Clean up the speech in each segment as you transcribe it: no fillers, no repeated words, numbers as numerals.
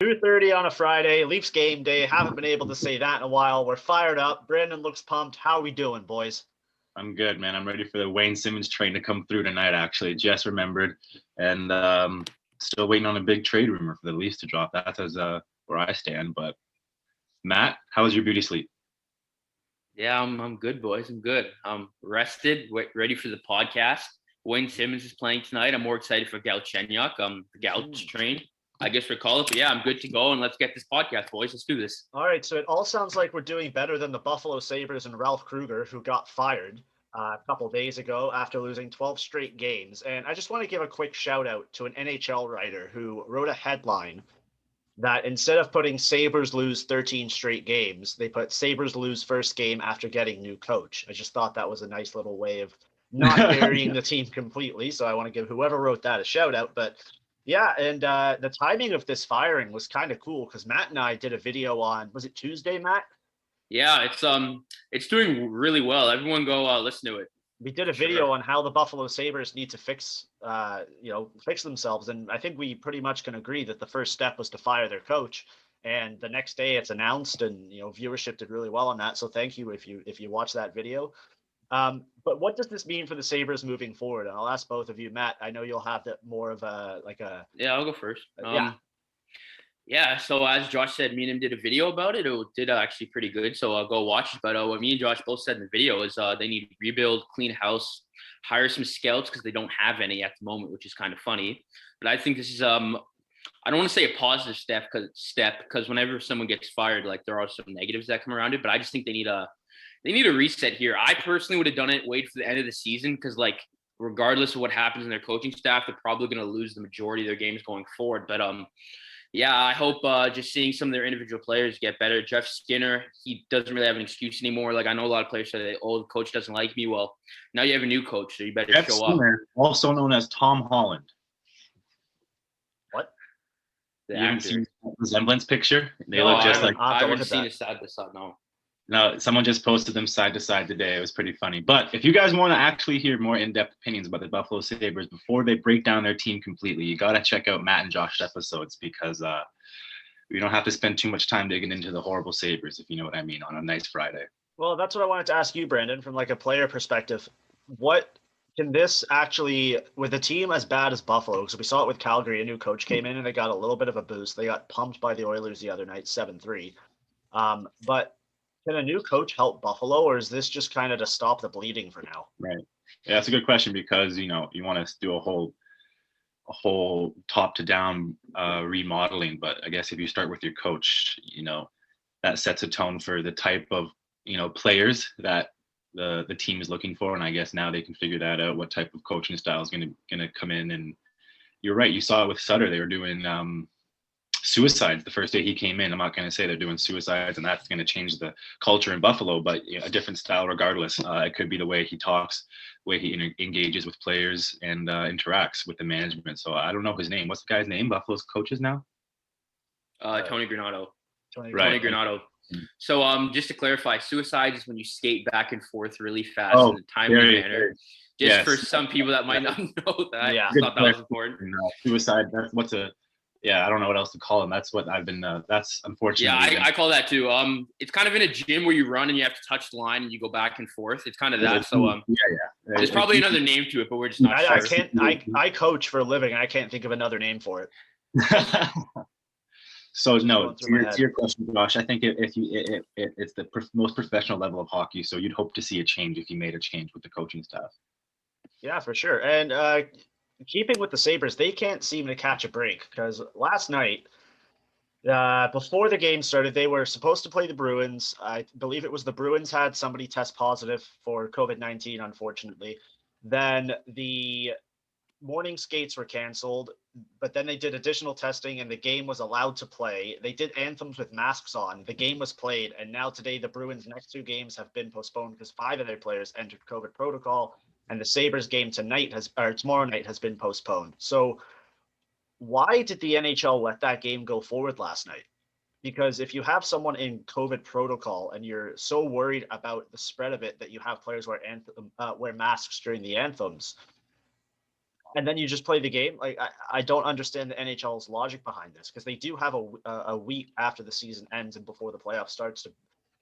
2:30 on a Friday, Leafs game day. Haven't been able to say that in a while. We're fired up. Brandon looks pumped. How are we doing, boys? I'm good, man. I'm ready for the Wayne Simmons train to come through tonight, actually. Just remembered. And still waiting on a big trade rumor for the Leafs to drop. That's where I stand. But Matt, how was your beauty sleep? Yeah, I'm good, boys. I'm good. I'm rested, ready for the podcast. Wayne Simmons is playing tonight. I'm more excited for Galchenyuk. The Gauch train, I guess we call it. But yeah, I'm good to go, and let's get this podcast, boys. Let's do this. All right, so it all sounds like we're doing better than the Buffalo Sabres and Ralph Kruger, who got fired a couple days ago after losing 12 straight games. And I just want to give a quick shout out to an NHL writer who wrote a headline that instead of putting Sabres lose 13 straight games, they put Sabres lose first game after getting new coach. I just thought that was a nice little way of not burying the team completely. So I want to give whoever wrote that a shout out. But yeah, and the timing of this firing was kind of cool because Matt and I did a video on, was it Tuesday, Matt? Yeah, it's doing really well. Everyone go listen to it. We did a video on how the Buffalo Sabres need to fix themselves. And I think we pretty much can agree that the first step was to fire their coach. And the next day it's announced, and viewership did really well on that. So thank you if you watch that video. But what does this mean for the Sabres moving forward? And I'll ask both of you. Matt, I know you'll have more of a. Yeah, I'll go first. Yeah. Yeah, so as Josh said, me and him did a video about it. It did actually pretty good, so I'll go watch it. But what me and Josh both said in the video is they need to rebuild, clean house, hire some scouts because they don't have any at the moment, which is kind of funny. But I think this is I don't want to say a positive step because whenever someone gets fired, like there are some negatives that come around it. But I just think they need a reset here. I personally would have done it, wait for the end of the season because regardless of what happens in their coaching staff, they're probably going to lose the majority of their games going forward. But yeah, I hope just seeing some of their individual players get better. Jeff Skinner, he doesn't really have an excuse anymore. I know a lot of players say, "Oh, the coach doesn't like me." Well, now you have a new coach, so you better Jeff show Skinner, up. Also known as Tom Holland. What? The You haven't actor. seen the resemblance picture? They No, look I just haven't. like. I haven't look at seen that. it side by side. No, someone just posted them side to side today. It was pretty funny. But if you guys want to actually hear more in-depth opinions about the Buffalo Sabres before they break down their team completely, you got to check out Matt and Josh's episodes because we don't have to spend too much time digging into the horrible Sabres, if you know what I mean, on a nice Friday. Well, that's what I wanted to ask you, Brandon, from a player perspective. What can this actually, with a team as bad as Buffalo, because we saw it with Calgary, a new coach came in and they got a little bit of a boost. They got pumped by the Oilers the other night, 7-3. But can a new coach help Buffalo, or is this just kind of to stop the bleeding for now? Right. Yeah, that's a good question because, you want to do a whole top to down remodeling. But I guess if you start with your coach, that sets a tone for the type of, players that the team is looking for. And I guess now they can figure that out, what type of coaching style is going to come in. And you're right. You saw it with Sutter. They were doing suicides the first day he came in. I'm not going to say they're doing suicides and that's going to change the culture in Buffalo, but a different style regardless. It could be the way he talks, the way he engages with players and interacts with the management. So I don't know his name. What's the guy's name? Buffalo's coaches now? Tony Granato. Tony Tony Granato. So just to clarify, suicide is when you skate back and forth really fast in a timely manner. Just for some people that might not know that. Yeah. I thought that was important. Suicide, I don't know what else to call them. That's what I've been, that's unfortunately. Yeah, I call that too. It's kind of in a gym where you run and you have to touch the line and you go back and forth. It's kind of that. So there's probably another name to it, but we're just not sure. I coach for a living and I can't think of another name for it. So no, to your question, Josh, I think it's the most professional level of hockey. So you'd hope to see a change if you made a change with the coaching staff. Yeah, for sure. And keeping with the Sabres, they can't seem to catch a break because last night, before the game started, they were supposed to play the Bruins. I believe it was the Bruins had somebody test positive for COVID-19, unfortunately. Then the morning skates were canceled, but then they did additional testing and the game was allowed to play. They did anthems with masks on. The game was played. And now today, the Bruins' next two games have been postponed because 5 of their players entered COVID protocol. And the Sabres game tomorrow night has been postponed. So why did the NHL let that game go forward last night? Because if you have someone in COVID protocol and you're so worried about the spread of it that you have players wear masks during the anthems, and then you just play the game. Like I don't understand the NHL's logic behind this, because they do have a week after the season ends and before the playoff starts to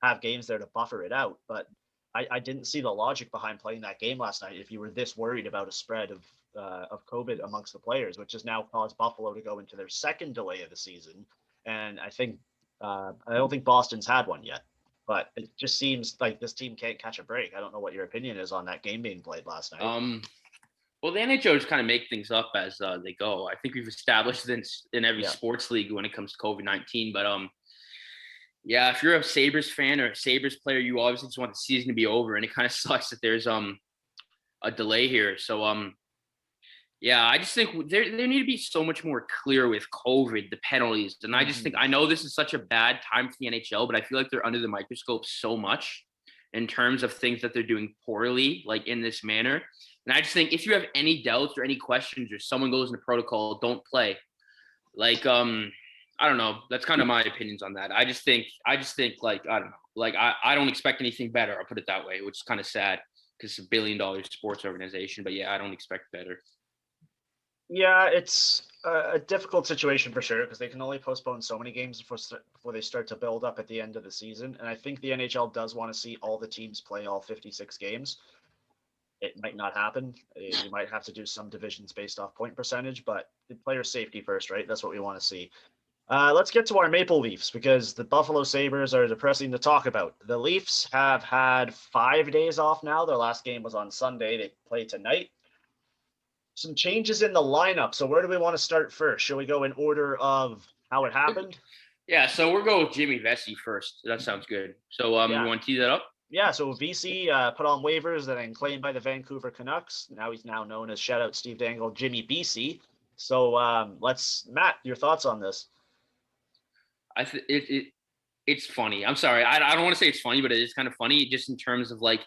have games there to buffer it out. But I didn't see the logic behind playing that game last night if you were this worried about a spread of COVID amongst the players, which has now caused Buffalo to go into their second delay of the season. And I don't think Boston's had one yet. But it just seems like this team can't catch a break. I don't know what your opinion is on that game being played last night. Well, the NHL just kind of make things up as they go. I think we've established this in every sports league when it comes to COVID-19. But yeah, if you're a Sabres fan or a Sabres player, you obviously just want the season to be over, and it kind of sucks that there's a delay here. So yeah, I just think there need to be so much more clear with COVID, the penalties. And I just think, I know this is such a bad time for the NHL, but I feel like they're under the microscope so much in terms of things that they're doing poorly, like in this manner. And I just think if you have any doubts or any questions or someone goes into protocol, don't play. Like, I don't know. That's kind of my opinions on that. I just think like, I don't know. Like, I don't expect anything better. I'll put it that way, which is kind of sad because it's $1 billion sports organization. But yeah, I don't expect better. Yeah, it's a difficult situation for sure, because they can only postpone so many games before they start to build up at the end of the season. And I think the NHL does want to see all the teams play all 56 games. It might not happen. You might have to do some divisions based off point percentage, but the player safety first, right? That's what we want to see. Let's get to our Maple Leafs, because the Buffalo Sabres are depressing to talk about. The Leafs have had 5 days off now. Their last game was on Sunday. They play tonight. Some changes in the lineup. So where do we want to start first? Shall we go in order of how it happened? Yeah, so we'll go with Jimmy Vesey first. That sounds good. So you want to tee that up? Yeah, so VC put on waivers and then claimed by the Vancouver Canucks. Now he's now known as, shout out Steve Dangle, Jimmy BC. So Matt, your thoughts on this? It's funny. I'm sorry. I don't want to say it's funny, but it is kind of funny just in terms of like,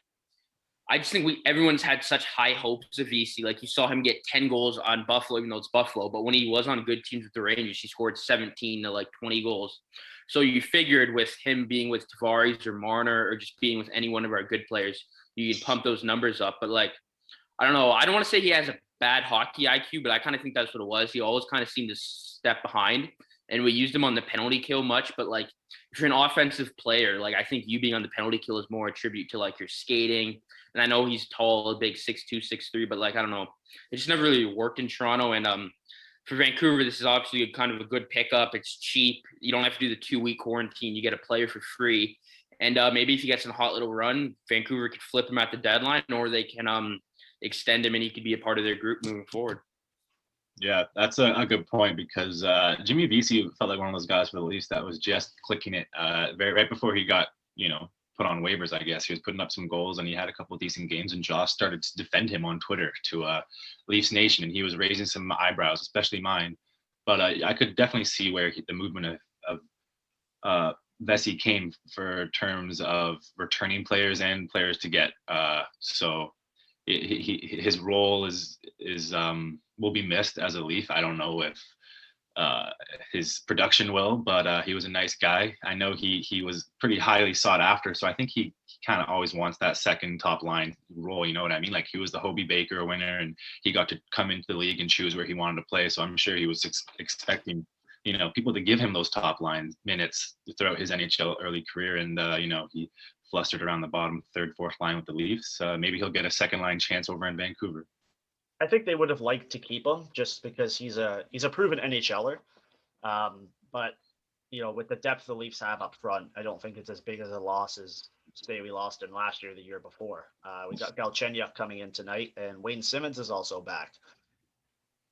I just think everyone's had such high hopes of VC. Like you saw him get 10 goals on Buffalo, even though it's Buffalo. But when he was on good teams with the Rangers, he scored 17 to like 20 goals. So you figured with him being with Tavares or Marner or just being with any one of our good players, you could pump those numbers up. But like, I don't know. I don't want to say he has a bad hockey IQ, but I kind of think that's what it was. He always kind of seemed to step behind. And we used him on the penalty kill much, but like if you're an offensive player, like I think you being on the penalty kill is more a tribute to like your skating. And I know he's tall, a big 6'2", 6'3", but like I don't know, it just never really worked in Toronto. And for Vancouver, this is obviously kind of a good pickup. It's cheap. You don't have to do the 2-week quarantine. You get a player for free. And maybe if he gets a hot little run, Vancouver could flip him at the deadline, or they can extend him and he could be a part of their group moving forward. Yeah, that's a good point, because Jimmy Vesey felt like one of those guys for the Leafs that was just clicking it right before he got, put on waivers, I guess. He was putting up some goals and he had a couple of decent games, and Josh started to defend him on Twitter to Leafs Nation, and he was raising some eyebrows, especially mine. But I could definitely see where the movement of Vesey came for terms of returning players and players to get. So his role is will be missed as a Leaf. I don't know if his production will, but he was a nice guy. I know he was pretty highly sought after, so I think he kind of always wants that second top line role. You know what I mean? Like he was the Hobie Baker winner, and he got to come into the league and choose where he wanted to play. So I'm sure he was expecting people to give him those top line minutes throughout his NHL early career, and he flustered around the bottom third, fourth line with the Leafs. Maybe he'll get a second line chance over in Vancouver. I think they would have liked to keep him just because he's a proven NHLer. But with the depth the Leafs have up front, I don't think it's as big as a loss as say we lost him last year, the year before. We got Galchenyuk coming in tonight, and Wayne Simmons is also back.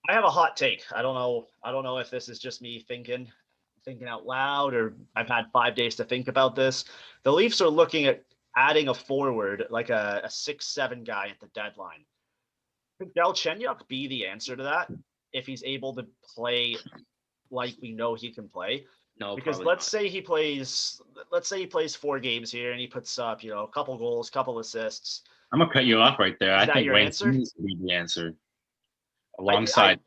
I have a hot take. I don't know if this is just me thinking out loud, or I've had 5 days to think about this. The Leafs are looking at adding a forward, like a 6'7" guy at the deadline. Could Galchenyuk be the answer to that if he's able to play like we know he can play? No, because let's say he plays 4 games here and he puts up, a couple goals, couple assists. I'm gonna cut you off right there. I think Wayne Simmons would be the answer. alongside.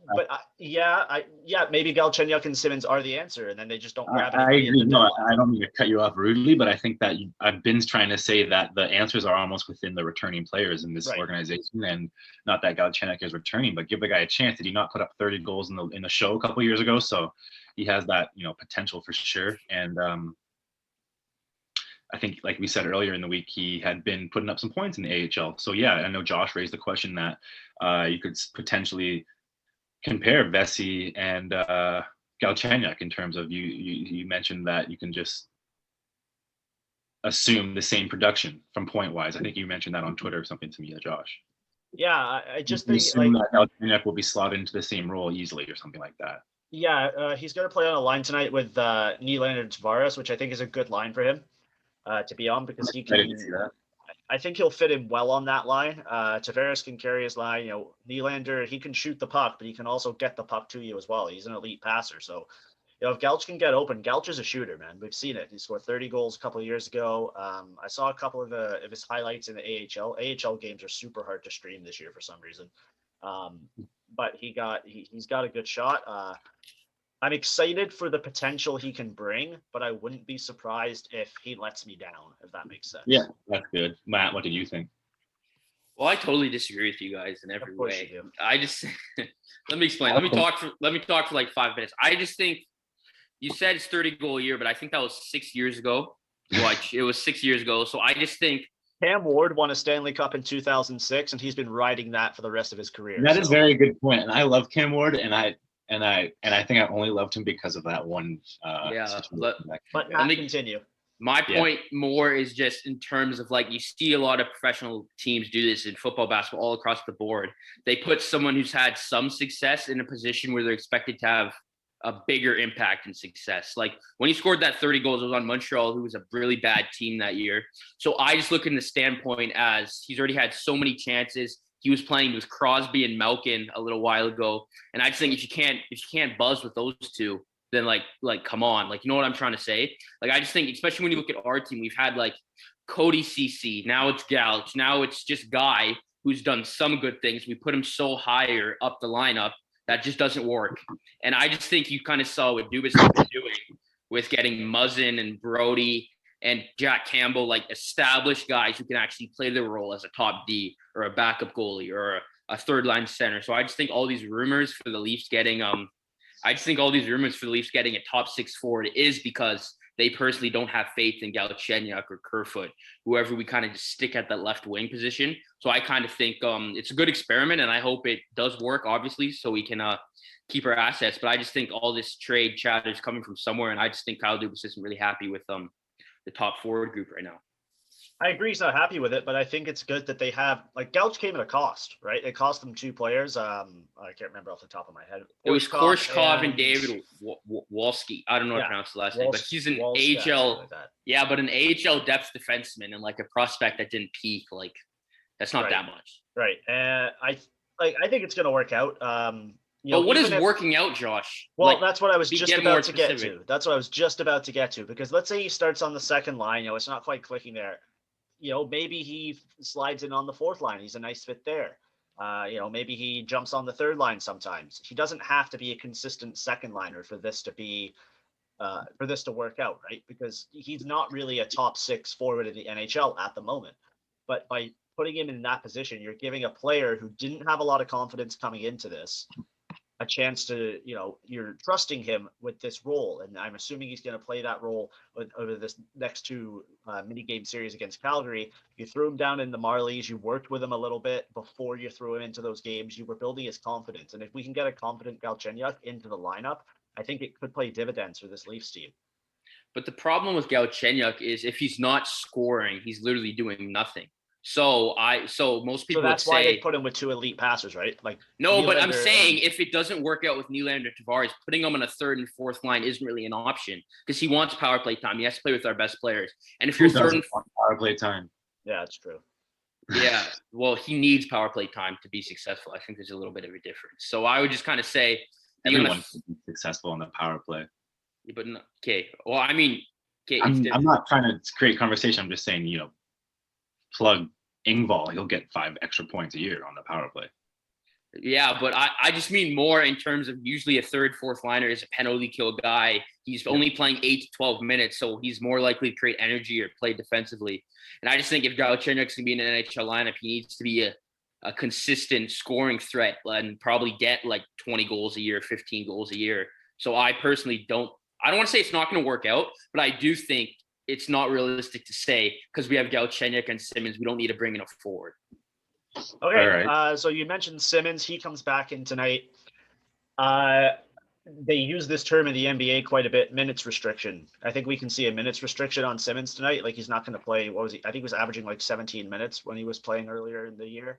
Maybe Galchenyuk and Simmons are the answer, and then they just don't grab I anybody. agree. No, I don't mean to cut you off rudely, but I think that I've been trying to say that the answers are almost within the returning players in this organization, and not that Galchenyuk is returning, but give the guy a chance. Did he not put up 30 goals in the show a couple of years ago? So he has that potential for sure. And I think, like we said earlier in the week, he had been putting up some points in the AHL. So yeah, I know Josh raised the question that you could potentially compare Vesey and Galchenyuk in terms of you mentioned that you can just assume the same production from point wise. I think you mentioned that on Twitter or something to me, Josh. Yeah, I just you think assume that Galchenyuk will be slotted into the same role easily or something like that. Yeah, he's going to play on a line tonight with Nylander and Tavares, which I think is a good line for him to be on because he can. I think he'll fit in well on that line. Tavares can carry his line. Nylander, he can shoot the puck, but he can also get the puck to you as well. He's an elite passer. So, if Galch can get open, Galch is a shooter, man. We've seen it. He scored 30 goals a couple of years ago. I saw a couple of his highlights in the AHL. AHL games are super hard to stream this year for some reason. But he's got a good shot. I'm excited for the potential he can bring, but I wouldn't be surprised if he lets me down, if that makes sense. Yeah, that's good. Matt, what do you think? Well, I totally disagree with you guys in every way. You do. I just let me explain. Let me talk for like 5 minutes. I just think you said it's 30 goal a year, but I think that was 6 years ago. It was 6 years ago. So I just think Cam Ward won a Stanley Cup in 2006, and he's been riding that for the rest of his career. That is a very good point, and I love Cam Ward, and I think I only loved him because of that one. But let me continue. My point more is just in terms of like you see a lot of professional teams do this in football, basketball, all across the board. They put someone who's had some success in a position where they're expected to have a bigger impact and success. Like when he scored that 30 goals, it was on Montreal, who was a really bad team that year. So I just look in the standpoint as he's already had so many chances. He was playing with Crosby and Malkin a little while ago. And I just think if you can't buzz with those two, then like come on. Like, you know what I'm trying to say? Like, I just think, especially when you look at our team, we've had like Cody CC, now it's Gouch, now it's just Guy who's done some good things. We put him so higher up the lineup that just doesn't work. And I just think you kind of saw what Dubas has been doing with getting Muzzin and Brody and Jack Campbell, like established guys who can actually play their role as a top D or a backup goalie or a third line center. So I just think all these rumors for the Leafs getting a top 6 forward is because they personally don't have faith in Galchenyuk or Kerfoot, whoever we kind of just stick at that left wing position. So I kind of think it's a good experiment, and I hope it does work, obviously, so we can keep our assets. But I just think all this trade chatter is coming from somewhere, and I just think Kyle Dubas isn't really happy with the top forward group right now. I agree he's not happy with it, but I think it's good that they have, like, Gouch came at a cost, right? It cost them 2 players. I can't remember off the top of my head. It was Korshkov and David Wolski. I don't know how to pronounce the last name, but he's an AHL. Like but an AHL depth defenseman and like a prospect that didn't peak. Like, that's not that much. Right. I think it's going to work out. But what is working out, Josh? Well, that's what I was just about to get to. That's what I was just about to get to. Because let's say he starts on the second line, it's not quite clicking there. Maybe he slides in on the fourth line. He's a nice fit there. Maybe he jumps on the third line sometimes. He doesn't have to be a consistent second liner for this to work out, right? Because he's not really a top 6 forward in the NHL at the moment. But by putting him in that position, you're giving a player who didn't have a lot of confidence coming into this a chance to, you're trusting him with this role. And I'm assuming he's going to play that role over this next 2 mini game series against Calgary. You threw him down in the Marlies. You worked with him a little bit before you threw him into those games. You were building his confidence. And if we can get a confident Galchenyuk into the lineup, I think it could play dividends for this Leafs team. But the problem with Galchenyuk is if he's not scoring, he's literally doing nothing. So most people that's why they put him with 2 elite passers, right? Like no, but I'm saying if it doesn't work out with Nylander and Tavares, putting him on a third and fourth line isn't really an option because he wants power play time. He has to play with our best players. And if you're third and power play time, yeah, that's true. Yeah, well, he needs power play time to be successful. I think there's a little bit of a difference. So I would just kind of say everyone can be successful on the power play. But okay, well, I mean, okay, I'm not trying to create conversation. I'm just saying, plug Engvall, he'll get 5 extra points a year on the power play. Yeah, but I just mean more in terms of usually a third, fourth liner is a penalty kill guy. He's only playing 8 to 12 minutes, so he's more likely to create energy or play defensively. And I just think if Galchenyuk's going to be in an NHL lineup, he needs to be a consistent scoring threat and probably get like 20 goals a year, 15 goals a year. So I personally I don't want to say it's not going to work out, but I do think it's not realistic to say because we have Galchenyuk and Simmons, we don't need to bring in a forward. Okay, right. So you mentioned Simmons. He comes back in tonight. They use this term in the NBA quite a bit, minutes restriction. I think we can see a minutes restriction on Simmons tonight. Like he's not going to play. What was he? I think he was averaging like 17 minutes when he was playing earlier in the year.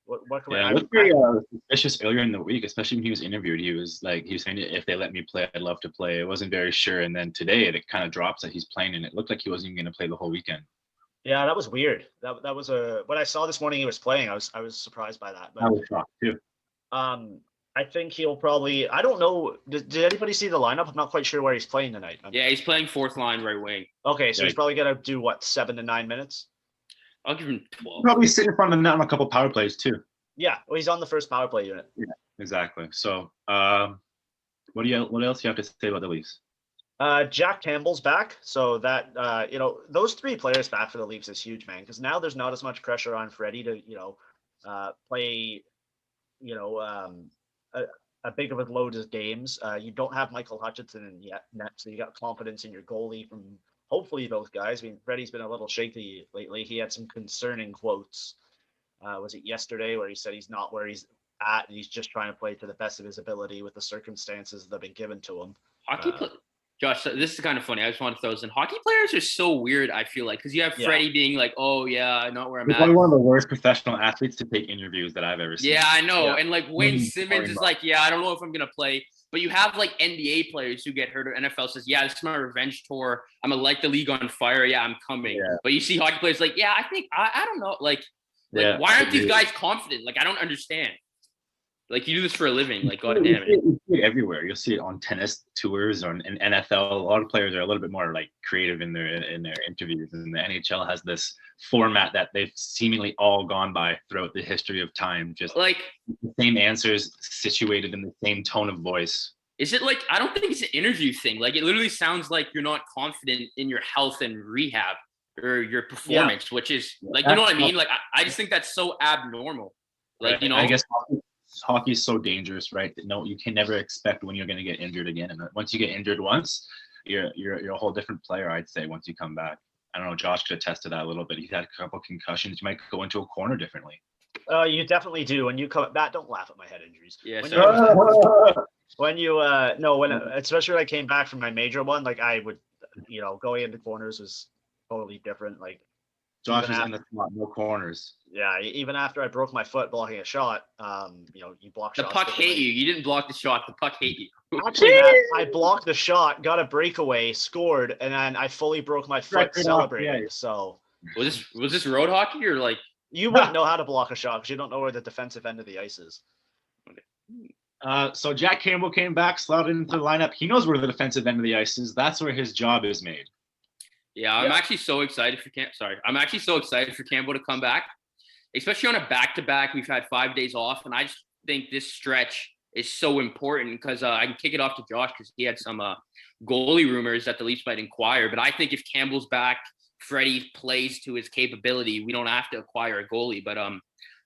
What can I looked very suspicious earlier in the week, especially when he was interviewed. He was saying if they let me play, I'd love to play. I wasn't very sure. And then today it kind of drops that he's playing, and it looked like he wasn't even going to play the whole weekend. Yeah, that was weird. That was when I saw this morning he was playing, I was surprised by that. But, I was shocked too. I think he'll probably. I don't know. Did anybody see the lineup? I'm not quite sure where he's playing tonight. Yeah, he's playing fourth line right wing. Okay, so he's probably gonna do what, 7 to 9 minutes? I'll give him 12. Probably sitting in front of the net on a couple power plays too. Yeah, well, he's on the first power play unit. Yeah, exactly. So, what else do you have to say about the Leafs? Jack Campbell's back, so that those three players back for the Leafs is huge, man. Because now there's not as much pressure on Freddie to play a big of a load of games. You don't have Michael Hutchinson in net, so you got confidence in your goalie from hopefully those guys. I mean, Freddie's been a little shaky lately. He had some concerning quotes. Was it yesterday where he said he's not where he's at and he's just trying to play to the best of his ability with the circumstances that have been given to him. Josh, this is kind of funny. I just want to throw this in. Hockey players are so weird, I feel like, because you have Freddie being like, oh, yeah, not where I'm at. Probably one of the worst professional athletes to take interviews that I've ever seen. Yeah, I know. Yeah. And like Wayne Simmons is like, yeah, I don't know if I'm going to play. But you have like NBA players who get hurt or NFL says, yeah, this is my revenge tour. I'm going to light the league on fire. Yeah, I'm coming. Yeah. But you see hockey players like, yeah, I think, I don't know. Like why aren't these guys confident? Like, I don't understand. Like, you do this for a living. Like, God damn it. You see it everywhere. You'll see it on tennis tours or in NFL. A lot of players are a little bit more like creative in their interviews. And the NHL has this format that they've seemingly all gone by throughout the history of time. Just like the same answers situated in the same tone of voice. Is it like, I don't think it's an interview thing. Like, it literally sounds like you're not confident in your health and rehab or your performance, which is like, you know what I mean? Like, I just think that's so abnormal. Like, right. I guess hockey is so dangerous, right? No, you can never expect when you're going to get injured again. And once you get injured once, you're a whole different player, I'd say, once you come back. I don't know, Josh could attest to that a little bit. He's had a couple concussions. You might go into a corner differently. You definitely do. When you come back, don't laugh at my head injuries. Yeah. Especially when I came back from my major one, like I would, going into corners was totally different. Like Josh is in the spot, no corners. Yeah, even after I broke my foot blocking a shot, you block shots. The puck hate you. You didn't block the shot. The puck hate you. Actually, I blocked the shot, got a breakaway, scored, and then I fully broke my foot celebrating. So was this road hockey or like? You wouldn't know how to block a shot because you don't know where the defensive end of the ice is. So Jack Campbell came back, slotted into the lineup. He knows where the defensive end of the ice is. That's where his job is made. Yeah, I'm actually so excited for Campbell to come back, especially on a back-to-back. We've had 5 days off, and I just think this stretch is so important because I can kick it off to Josh because he had some goalie rumors that the Leafs might inquire. But I think if Campbell's back, Freddie plays to his capability, we don't have to acquire a goalie. But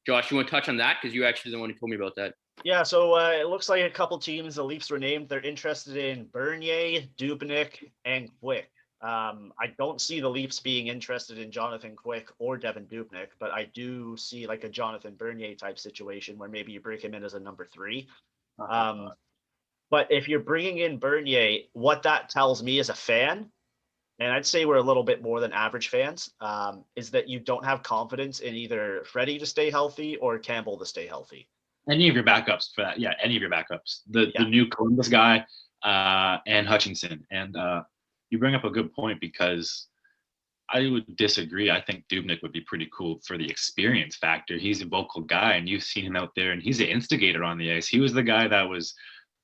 Josh, you want to touch on that because you actually the one who told me about that. Yeah, so it looks like a couple teams the Leafs were named. They're interested in Bernier, Dubnyk, and Quick. I don't see the Leafs being interested in Jonathan Quick or Devin Dubnyk, but I do see like a Jonathan Bernier type situation where maybe you break him in as a number 3. But if you're bringing in Bernier, what that tells me as a fan, and I'd say we're a little bit more than average fans, is that you don't have confidence in either Freddie to stay healthy or Campbell to stay healthy. Any of your backups for that. Yeah, any of your backups. The new Columbus guy and Hutchinson. And you bring up a good point because I would disagree. I think Dubnyk would be pretty cool for the experience factor. He's a vocal guy, and you've seen him out there, and he's an instigator on the ice. He was the guy that was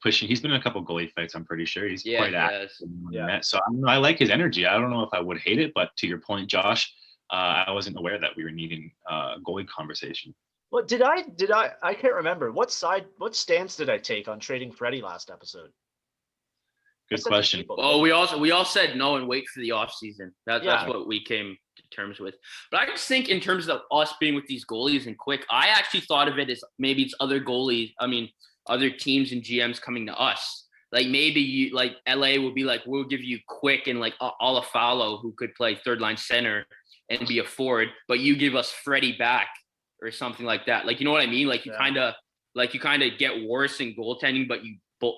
pushing. He's been in a couple goalie fights, I'm pretty sure. He's quite active. Yeah. So I like his energy. I don't know if I would hate it, but to your point, Josh, I wasn't aware that we were needing a goalie conversation. Well, I can't remember. What stance did I take on trading Freddie last episode? Good question. Oh, we all said no and wait for the offseason. That's what we came to terms with. But I just think in terms of us being with these goalies and quick, I actually thought of it as maybe it's other goalies. I mean, other teams and GMs coming to us. Like maybe like LA will be like, we'll give you quick and like Alafalo who could play third line center and be a forward, but you give us Freddie back or something like that. Like, you know what I mean? Like you kind of get worse in goaltending, but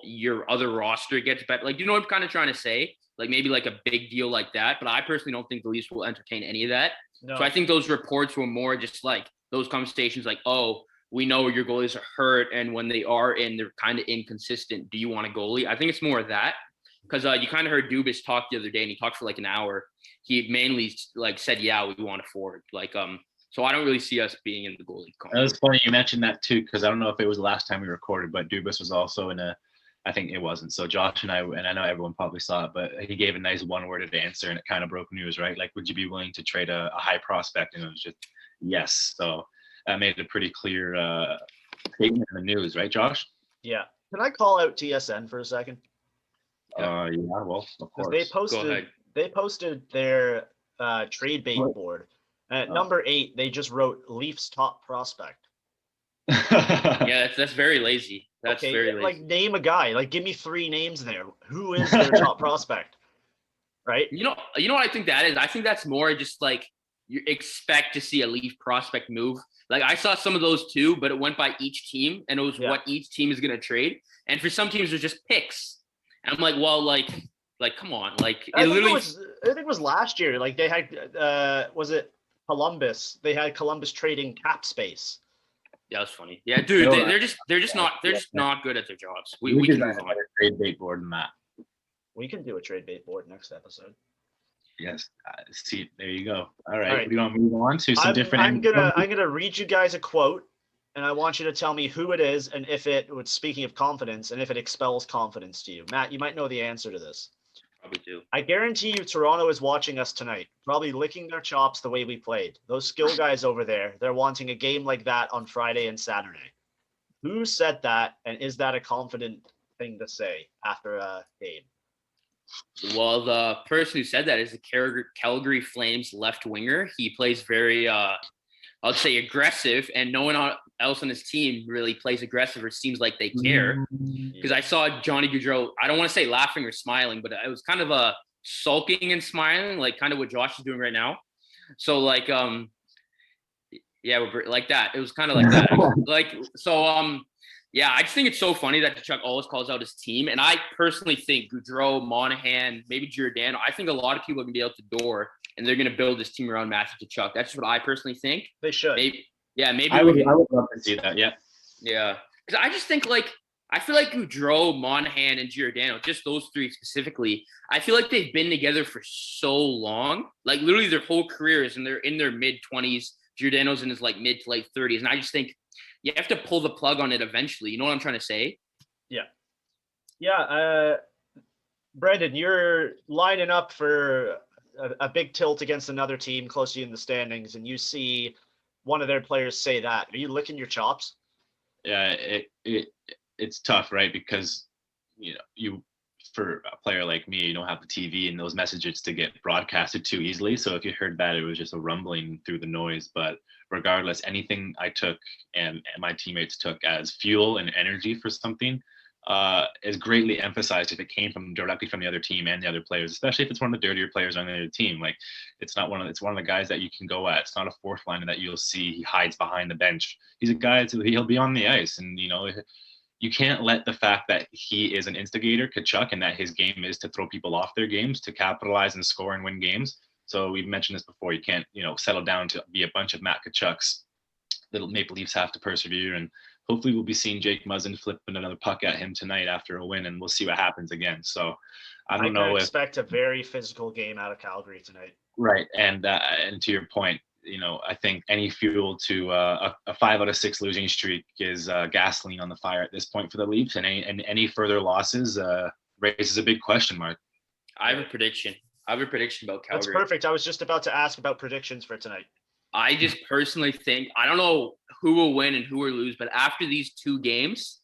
your other roster gets better. Like, you know what I'm kind of trying to say? Like maybe like a big deal like that. But I personally don't think the Leafs will entertain any of that. No. So I think those reports were more just like those conversations like, oh, we know your goalies are hurt, and when they are in, they're kind of inconsistent. Do you want a goalie? I think it's more of that, because you kind of heard Dubas talk the other day, and he talked for like an hour. He mainly like said, yeah, we want a forward. Like, so I don't really see us being in the goalie conference. That was funny you mentioned that too, because I don't know if it was the last time we recorded, but Dubas was also I think it wasn't. So Josh and I know everyone probably saw it, but he gave a nice one-worded answer, and it kind of broke news, right? Like, would you be willing to trade a high prospect? And it was just yes. So that made it a pretty clear statement in the news, right, Josh? Yeah. Can I call out TSN for a second? Yeah, well, of course. They posted their trade bait board. At number 8, they just wrote Leafs top prospect. Yeah, that's very lazy. That's very lazy. Like, name a guy. Like, give me 3 names there. Who is their top prospect? Right? You know what I think that is? I think that's more just like you expect to see a Leaf prospect move. Like, I saw some of those too, but it went by each team, and it was what each team is going to trade. And for some teams, it's just picks. And I'm like, well, like, come on. Like, I think it was last year. Like, they had, was it Columbus? They had Columbus trading cap space. Yeah, that's funny. Yeah, dude, they're just not good at their jobs. We can move on. A trade bait board than that. We can do a trade bait board next episode. Yes. See, there you go. All right. We want to move on to some different. I'm gonna read you guys a quote, and I want you to tell me who it is, and if it was speaking of confidence, and if it expels confidence to you. Matt, you might know the answer to this. Probably do. I guarantee you Toronto is watching us tonight, probably licking their chops the way we played. Those skill guys over there, they're wanting a game like that on Friday and Saturday. Who said that, and is that a confident thing to say after a game? Well, the person who said that is the Calgary Flames left winger. He plays very, I would say, aggressive, and no one else on his team really plays aggressive or seems like they care. Because I saw Johnny Gaudreau, I don't want to say laughing or smiling, but it was kind of a sulking and smiling, like kind of what Josh is doing right now. So like, yeah, like that. It was kind of like that. Yeah, I just think it's so funny that Chuck always calls out his team. And I personally think Gaudreau, Monahan, maybe Giordano, I think a lot of people are going to be out the door, and they're going to build this team around Matthew Tkachuk. That's what I personally think. They should. Maybe I would love to see that, yeah. Yeah. Because I just think, like, I feel like Gaudreau, Monahan, and Giordano, just those 3 specifically, I feel like they've been together for so long. Like, literally their whole careers, and they're in their mid-20s. Giordano's in his, like, mid to late 30s. And I just think you have to pull the plug on it eventually. You know what I'm trying to say? Yeah. Yeah. Brendan, you're lining up for a big tilt against another team close to you in the standings, and you see one of their players say that. Are you licking your chops? Yeah, it's tough, right? Because, for a player like me, you don't have the TV and those messages to get broadcasted too easily. So if you heard that, it was just a rumbling through the noise. But regardless, anything I took and my teammates took as fuel and energy for something is greatly emphasized if it came directly from the other team and the other players, especially if it's one of the dirtier players on the other team. Like, it's one of the guys that you can go at. It's not a fourth liner that you'll see he hides behind the bench. He's a guy he'll be on the ice, and you can't let the fact that he is an instigator, Tkachuk, and that his game is to throw people off their games, to capitalize and score and win games. So we've mentioned this before. You can't, settle down to be a bunch of Matt Tkachuks. The Maple Leafs have to persevere, and hopefully we'll be seeing Jake Muzzin flipping another puck at him tonight after a win, and we'll see what happens again. So I don't know if expect a very physical game out of Calgary tonight. Right, and to your point, I think any fuel to a 5 out of 6 losing streak is gasoline on the fire at this point for the Leafs, and any further losses raises a big question mark. I have a prediction about Calgary. That's perfect. I was just about to ask about predictions for tonight. I just personally think, I don't know who will win and who will lose. But after these 2 games,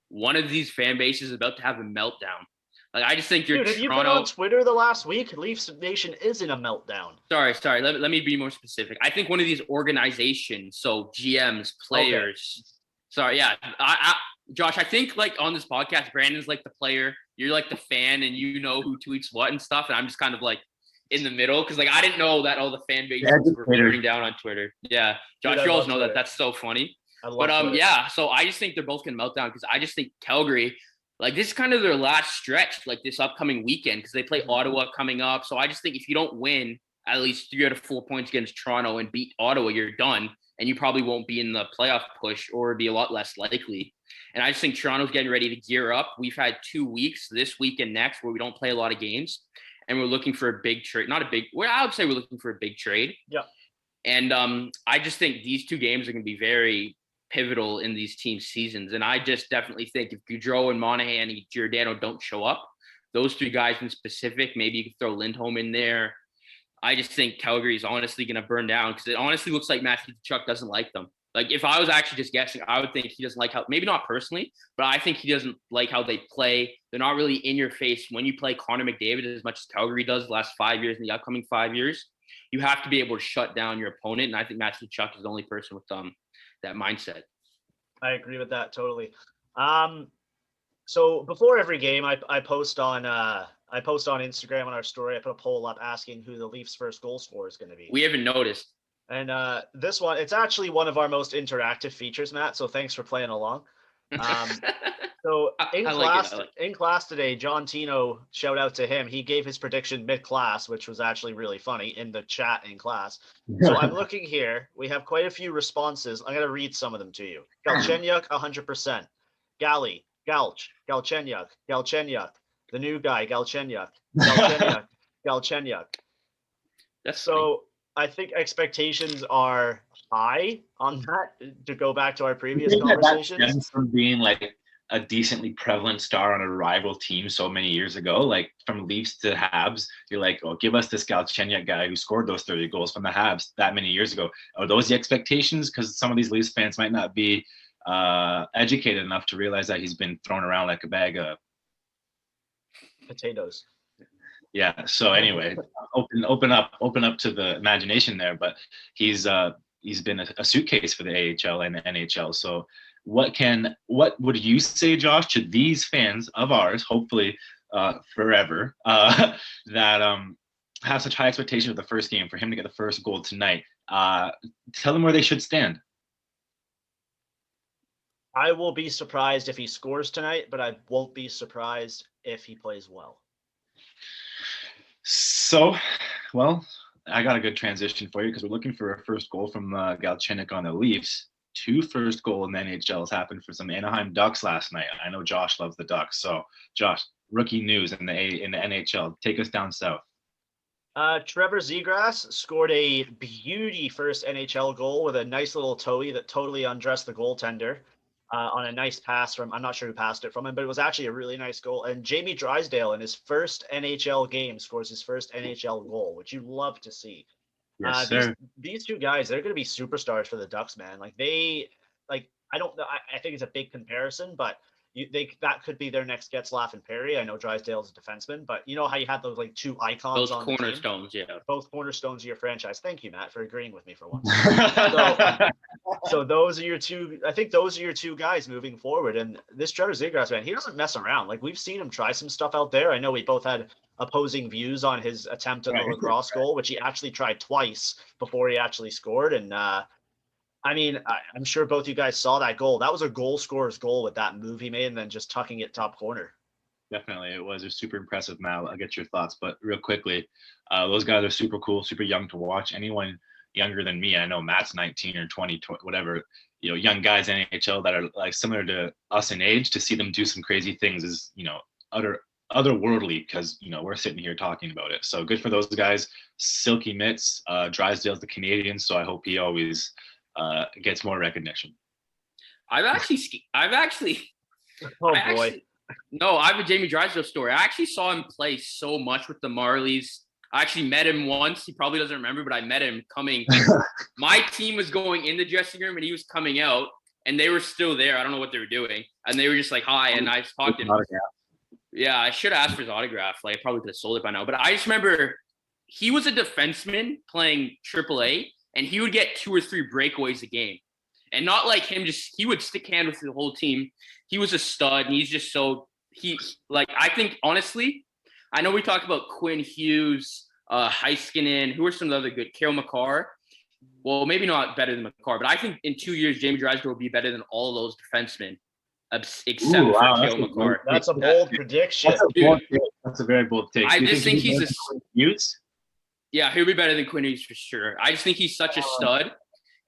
one of these fan bases is about to have a meltdown. Like, I just think Dude, have you been on Twitter the last week? Leafs Nation is in a meltdown. Sorry. Let me be more specific. I think one of these organizations, so GMs, players. Okay. Sorry, yeah. Josh, I think like on this podcast, Brandon's like the player, you're like the fan, and you know who tweets what and stuff. And I'm just kind of like in the middle because like I didn't know that all the fan bases were burning down on Twitter. Yeah, Josh, dude, you always know Twitter. That's so funny. But yeah, so I just think they're both gonna melt down because I just think Calgary, like this is kind of their last stretch, like this upcoming weekend because they play Ottawa coming up. So I just think if you don't win at least 3 out of 4 points against Toronto and beat Ottawa, you're done. And you probably won't be in the playoff push or be a lot less likely. And I just think Toronto's getting ready to gear up. We've had 2 weeks, this week and next, where we don't play a lot of games. And we're looking for a big trade. I would say we're looking for a big trade. Yeah. And I just think these 2 games are going to be very pivotal in these teams' seasons. And I just definitely think if Gaudreau and Monahan and Giordano don't show up, those 3 guys in specific, maybe you could throw Lindholm in there. I just think Calgary is honestly going to burn down because it honestly looks like Matthew Tkachuk doesn't like them. Like, if I was actually just guessing, I would think he doesn't like how, maybe not personally, but I think he doesn't like how they play. They're not really in your face. When you play Connor McDavid as much as Calgary does the last 5 years and the upcoming 5 years, you have to be able to shut down your opponent. And I think Matthew Tkachuk is the only person with that mindset. I agree with that totally. So before every game, I post on Instagram on our story. I put a poll up asking who the Leafs' first goal scorer is going to be. We haven't noticed. And this one, it's actually one of our most interactive features, Matt. So thanks for playing along. So in class today, John Tino, shout out to him. He gave his prediction mid-class, which was actually really funny in the chat in class. So I'm looking here. We have quite a few responses. I'm going to read some of them to you. Galchenyuk, 100%. Gally, Galch, Galchenyuk. The new guy, Galchenyuk. Galchenyuk. That's so funny. I think expectations are high on that, to go back to our previous conversations. That stems from being like a decently prevalent star on a rival team so many years ago, like from Leafs to Habs, you're like, oh, give us this Galchenyuk guy who scored those 30 goals from the Habs that many years ago. Are those the expectations? Because some of these Leafs fans might not be educated enough to realize that he's been thrown around like a bag of potatoes. Yeah. So anyway, open up to the imagination there. But he's been a suitcase for the AHL and the NHL. So what would you say, Josh, to these fans of ours, hopefully forever, that have such high expectations of the first game for him to get the first goal tonight? Tell them where they should stand. I will be surprised if he scores tonight, but I won't be surprised if he plays well. So, well, I got a good transition for you because we're looking for a first goal from Galchenyuk on the Leafs. 2 first goal in the NHL has happened for some Anaheim Ducks last night. I know Josh loves the Ducks. So, Josh, rookie news in the NHL. Take us down south. Trevor Zegras scored a beauty first NHL goal with a nice little toey that totally undressed the goaltender. On a nice pass from, I'm not sure who passed it from him, but it was actually a really nice goal. And Jamie Drysdale in his first NHL game scores his first NHL goal, which you love to see. Yes, sir. These 2 guys, they're going to be superstars for the Ducks, man. I don't know. I think it's a big comparison, but that could be their next Getzlaf and Perry. I know Drysdale's a defenseman, but you know how you had those 2 icons on cornerstones, the team? yeah. Both cornerstones of your franchise. Thank you, Matt, for agreeing with me for once. So those are your 2. I think those are your 2 guys moving forward. And this Trevor Zegras, man, he doesn't mess around. Like, we've seen him try some stuff out there. I know we both had opposing views on his attempt at the lacrosse goal, which he actually tried twice before he actually scored. And I'm sure both you guys saw that goal. That was a goal scorer's goal with that move he made and then just tucking it top corner. Definitely. It was super impressive, Mal. I'll get your thoughts. But real quickly, those guys are super cool, super young to watch. Anyone younger than me, I know Matt's 19 or 20, whatever, young guys in NHL that are like similar to us in age, to see them do some crazy things is, otherworldly because, we're sitting here talking about it. So good for those guys. Silky mitts. Drysdale's the Canadian, so I hope he always gets more recognition. I have a Jamie Drysdale story. I actually saw him play so much with the Marlies I actually met him once. He probably doesn't remember, but I met him coming. My team was going in the dressing room, and he was coming out, and they were still there. I don't know what they were doing, and they were just like, "Hi," and I just talked to him. Yeah, I should have asked for his autograph. Like, I probably could have sold it by now. But I just remember he was a defenseman playing AAA, and he would get 2 or 3 breakaways a game. And not like him, just he would stick hand with the whole team. He was a stud, and he's just so I think honestly, I know we talked about Quinn Hughes, Heiskanen, who are some of the other good, Cale Makar. Well, maybe not better than Makar, but I think in 2 years, Jamie Drysdale will be better than all of those defensemen, except for Cale Makar. That's a bold prediction. That's a very bold take. I just think he's a Hughes. Yeah, he'll be better than Quinn Hughes for sure. I just think he's such a stud.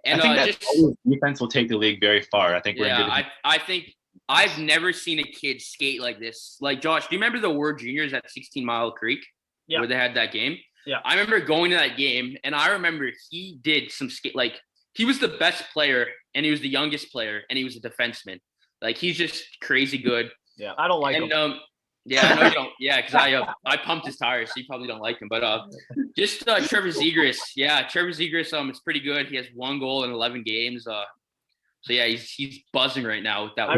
And I think defense will take the league very far. I think I think I've never seen a kid skate like this. Like, Josh, do you remember the Ward Juniors at 16 Mile Creek? Yeah. Where they had that game? Yeah. I remember going to that game, and I remember he did some skate. Like, he was the best player, and he was the youngest player, and he was a defenseman. Like, he's just crazy good. Yeah, I don't like him. Yeah, I know you don't. Yeah, because I pumped his tires, so you probably don't like him. But just Trevor Zegras. Yeah, Trevor Zegras. It's pretty good. He has 1 goal in 11 games. So yeah, he's buzzing right now with that.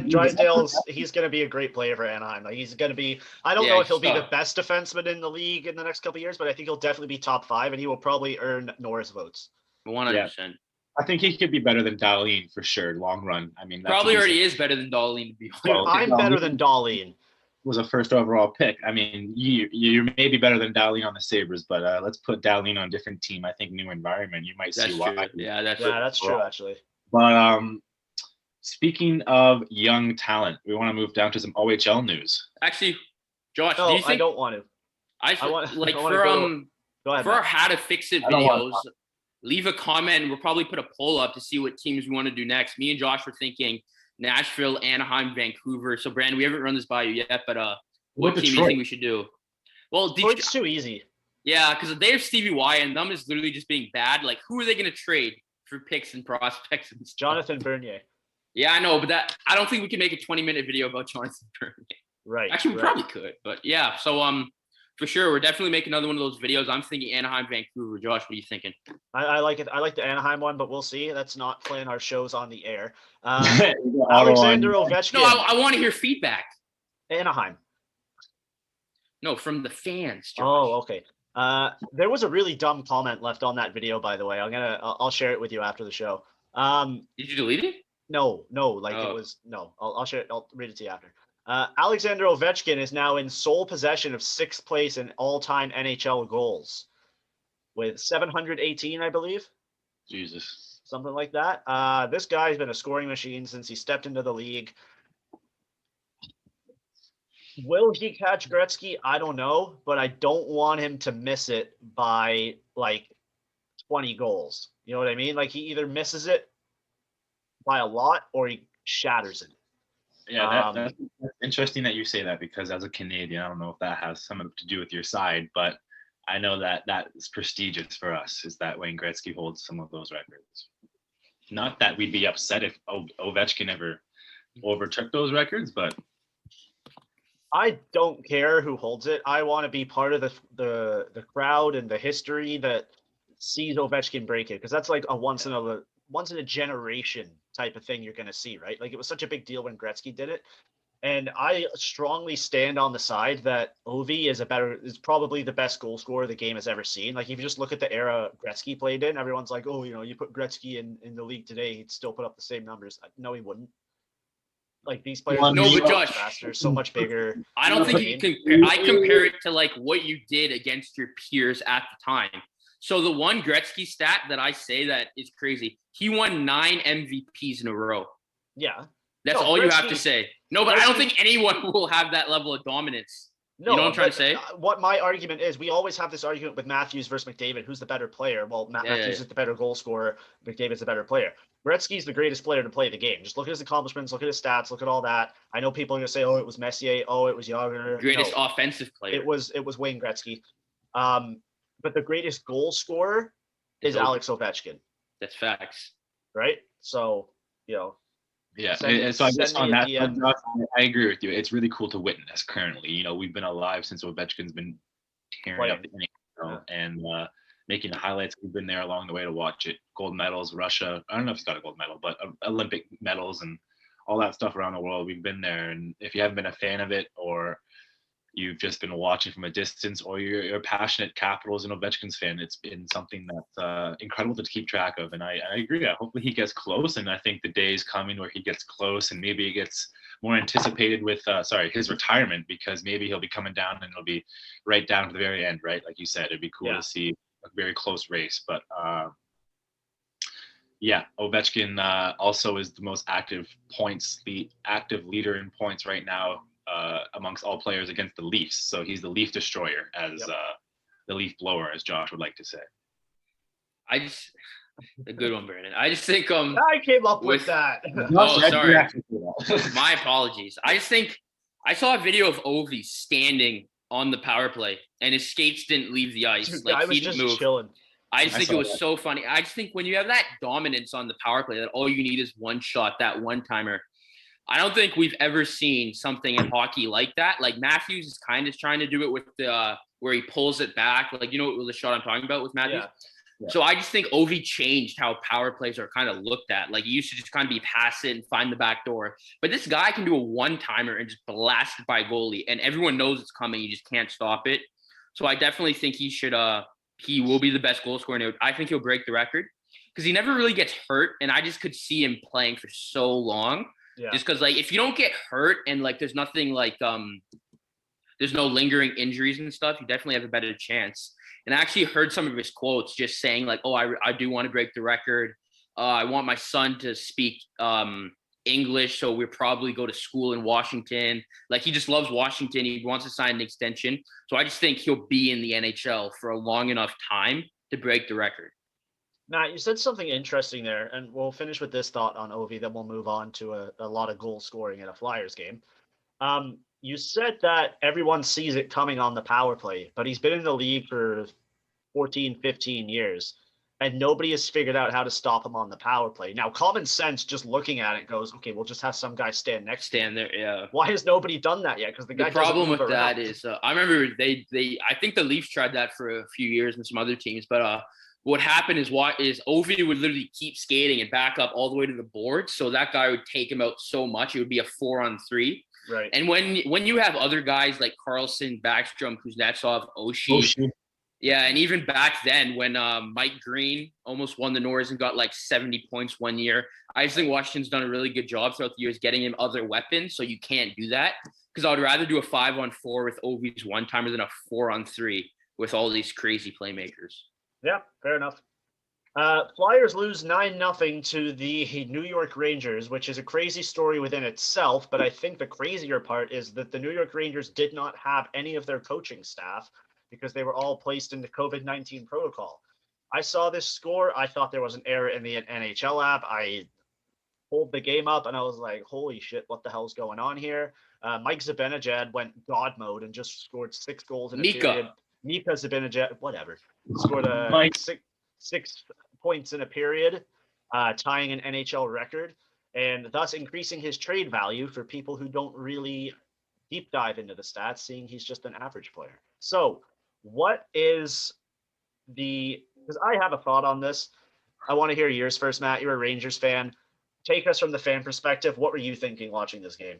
Drysdale's he's going to be a great player for Anaheim. Like, he's going to be. I don't know if he'll be the best defenseman in the league in the next couple of years, but I think he'll definitely be top 5, and he will probably earn Norris votes. 100%. I think he could be better than Dahlin for sure, long run. I mean, probably already is better than Dahlin, to be honest. I'm better than Dahlin. Was a first overall pick. I mean, you may be better than Dahlin on the Sabres, but let's put Dahlin on a different team. I think new environment. You might see why. Yeah, that's true actually. But speaking of young talent, we want to move down to some OHL news. Actually, Josh, do you think I don't want to? For our How to Fix It videos, leave a comment. We'll probably put a poll up to see what teams we want to do next. Me and Josh were thinking Nashville, Anaheim, Vancouver. So, Brandon, we haven't run this by you yet, but what team do you think we should do? Well, Detroit's too easy. Yeah, because they have Stevie Y, and them is literally just being bad. Like, who are they going to trade for picks and prospects and stuff? Jonathan Bernier. Yeah, I know, but I don't think we can make a 20-minute video about Jonathan Bernier. Right. Actually, we probably could, but yeah. So, for sure, we're definitely making another one of those videos. I'm thinking Anaheim, Vancouver. Josh, what are you thinking? I like it. I like the Anaheim one, but we'll see. That's not playing our shows on the air. Alexander Ovechkin. No, I want to hear feedback. Anaheim. No, from the fans, Josh. Oh, okay. There was a really dumb comment left on that video, by the way. I'll share it with you after the show. Did you delete it? No. It was no. I'll share it. I'll read it to you after. Alexander Ovechkin is now in sole possession of 6th place in all-time NHL goals with 718, I believe. Jesus. Something like that. This guy's been a scoring machine since he stepped into the league. Will he catch Gretzky? I don't know, but I don't want him to miss it by like 20 goals. You know what I mean? Like, he either misses it by a lot or he shatters it. Yeah, that's interesting that you say that, because as a Canadian, I don't know if that has something to do with your side, but I know that is prestigious for us, is that Wayne Gretzky holds some of those records. Not that we'd be upset if Ovechkin ever overtook those records, but I don't care who holds it. I want to be part of the crowd and the history that sees Ovechkin break it, because that's like a once in a generation type of thing you're going to see, right? Like, it was such a big deal when Gretzky did it. And I strongly stand on the side that Ovi is probably the best goal scorer the game has ever seen. Like, if you just look at the era Gretzky played in, everyone's like, oh, you put Gretzky in the league today, he'd still put up the same numbers. No, he wouldn't. Like, these players are so much faster, so much bigger. I don't think you can compare. I compare it to like what you did against your peers at the time. So the one Gretzky stat that I say that is crazy, he won 9 MVPs in a row. Yeah. That's all Gretzky, you have to say. No, but I don't think anyone will have that level of dominance. No, you know what I'm trying to say? What my argument is, we always have this argument with Matthews versus McDavid. Who's the better player? Well, Matthews is the better goal scorer. McDavid's the better player. Gretzky's the greatest player to play the game. Just look at his accomplishments, look at his stats, look at all that. I know people are going to say, oh, it was Messier. Oh, it was Jagr. Greatest offensive player. It was Wayne Gretzky. But the greatest goal scorer is Alex Ovechkin. That's facts. Right? So, Yeah. So I guess on that, I agree with you. It's really cool to witness currently. We've been alive since Ovechkin's been tearing up the NHL and making the highlights. We've been there along the way to watch it. Gold medals, Russia. I don't know if he's got a gold medal, but Olympic medals and all that stuff around the world. We've been there. And if you haven't been a fan of it, or you've just been watching from a distance, or you're a passionate Capitals and Ovechkin's fan, it's been something that's incredible to keep track of. And I agree. Hopefully he gets close. And I think the day is coming where he gets close, and maybe he gets more anticipated with his retirement, because maybe he'll be coming down and it'll be right down to the very end, right? Like you said, it'd be cool to see a very close race. But Ovechkin also is the most active leader in points right now amongst all players against the Leafs. So he's the Leaf destroyer, as the Leaf blower, as Josh would like to say. A good one, Brandon. I just think I came up with that. Oh, sorry. My apologies. I just think I saw a video of Ovi standing on the power play, and his skates didn't leave the ice. Dude, like I was he didn't just move. chilling. I just think it was so funny. I just think when you have that dominance on the power play, that all you need is one shot, that one timer. I don't think we've ever seen something in hockey like that. Like Matthews is kind of trying to do it with the where he pulls it back. Like, you know the shot I'm talking about with Matthews? Yeah. So I just think Ovi changed how power plays are kind of looked at. Like, he used to just kind of be pass it and find the back door. But this guy can do a one-timer and just blast it by goalie. And everyone knows it's coming. You just can't stop it. So I definitely think he will be the best goal scorer. I think he'll break the record because he never really gets hurt. And I just could see him playing for so long. Yeah. Just because, like, if you don't get hurt and, like, there's nothing like there's no lingering injuries and stuff, you definitely have a better chance. And I actually heard some of his quotes just saying, like, oh, I do want to break the record. I want my son to speak English, so we'll probably go to school in Washington. Like, he just loves Washington. He wants to sign an extension. So I just think he'll be in the NHL for a long enough time to break the record. Matt, you said something interesting there, and we'll finish with this thought on Ovi, then we'll move on to a lot of goal scoring in a Flyers game. You said that everyone sees it coming on the power play, but he's been in the league for 14, 15 years, and nobody has figured out how to stop him on the power play. Now, common sense, just looking at it, goes, okay, we'll just have some guy stand there. Yeah. Why has nobody done that yet? Because the problem with that is, I remember I think the Leafs tried that for a few years and some other teams, but what happened is Ovi would literally keep skating and back up all the way to the board, so that guy would take him out so much it would be a 4-on-3. Right. And when you have other guys like Carlson, Backstrom, Kuznetsov, Oshie. Yeah, and even back then when Mike Green almost won the Norris and got like 70 points one year, I just think Washington's done a really good job throughout the years getting him other weapons, so you can't do that. Because I would rather do a 5-on-4 with Ovi's one-timer than a 4-on-3 with all these crazy playmakers. Yeah, fair enough. Flyers lose 9-0 to the New York Rangers, which is a crazy story within itself. But I think the crazier part is that the New York Rangers did not have any of their coaching staff because they were all placed into COVID-19 protocol. I saw this score. I thought there was an error in the NHL app. I pulled the game up and I was like, holy shit, what the hell's going on here? Mike Zibanejad went God mode and just scored 6 goals in a period. Mika Zibanejad, whatever, scored six points in a period, tying an NHL record, and thus increasing his trade value for people who don't really deep dive into the stats, seeing he's just an average player. So what is because I have a thought on this. I want to hear yours first, Matt. You're a Rangers fan. Take us from the fan perspective. What were you thinking watching this game?